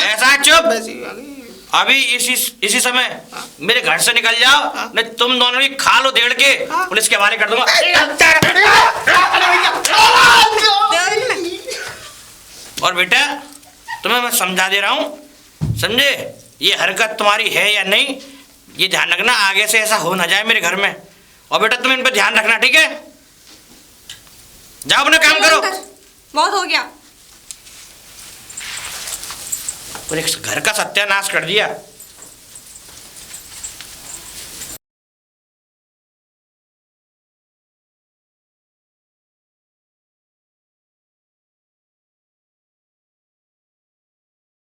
Speaker 3: ऐसा चुप। अभी इसी समय मेरे घर से निकल जाओ, नहीं तुम दोनों की खाल उधेड़ के पुलिस के हवाले कर दूंगा। और बेटा तुम्हें मैं समझा दे रहा हूँ, समझे? ये हरकत तुम्हारी है या नहीं, ये ध्यान रखना, आगे से ऐसा हो ना जाए मेरे घर में। और बेटा तुम इन पर ध्यान रखना, ठीक है? जाओ अपना काम करो।
Speaker 2: बहुत हो गया।
Speaker 3: पूरे घर का सत्यानाश कर दिया।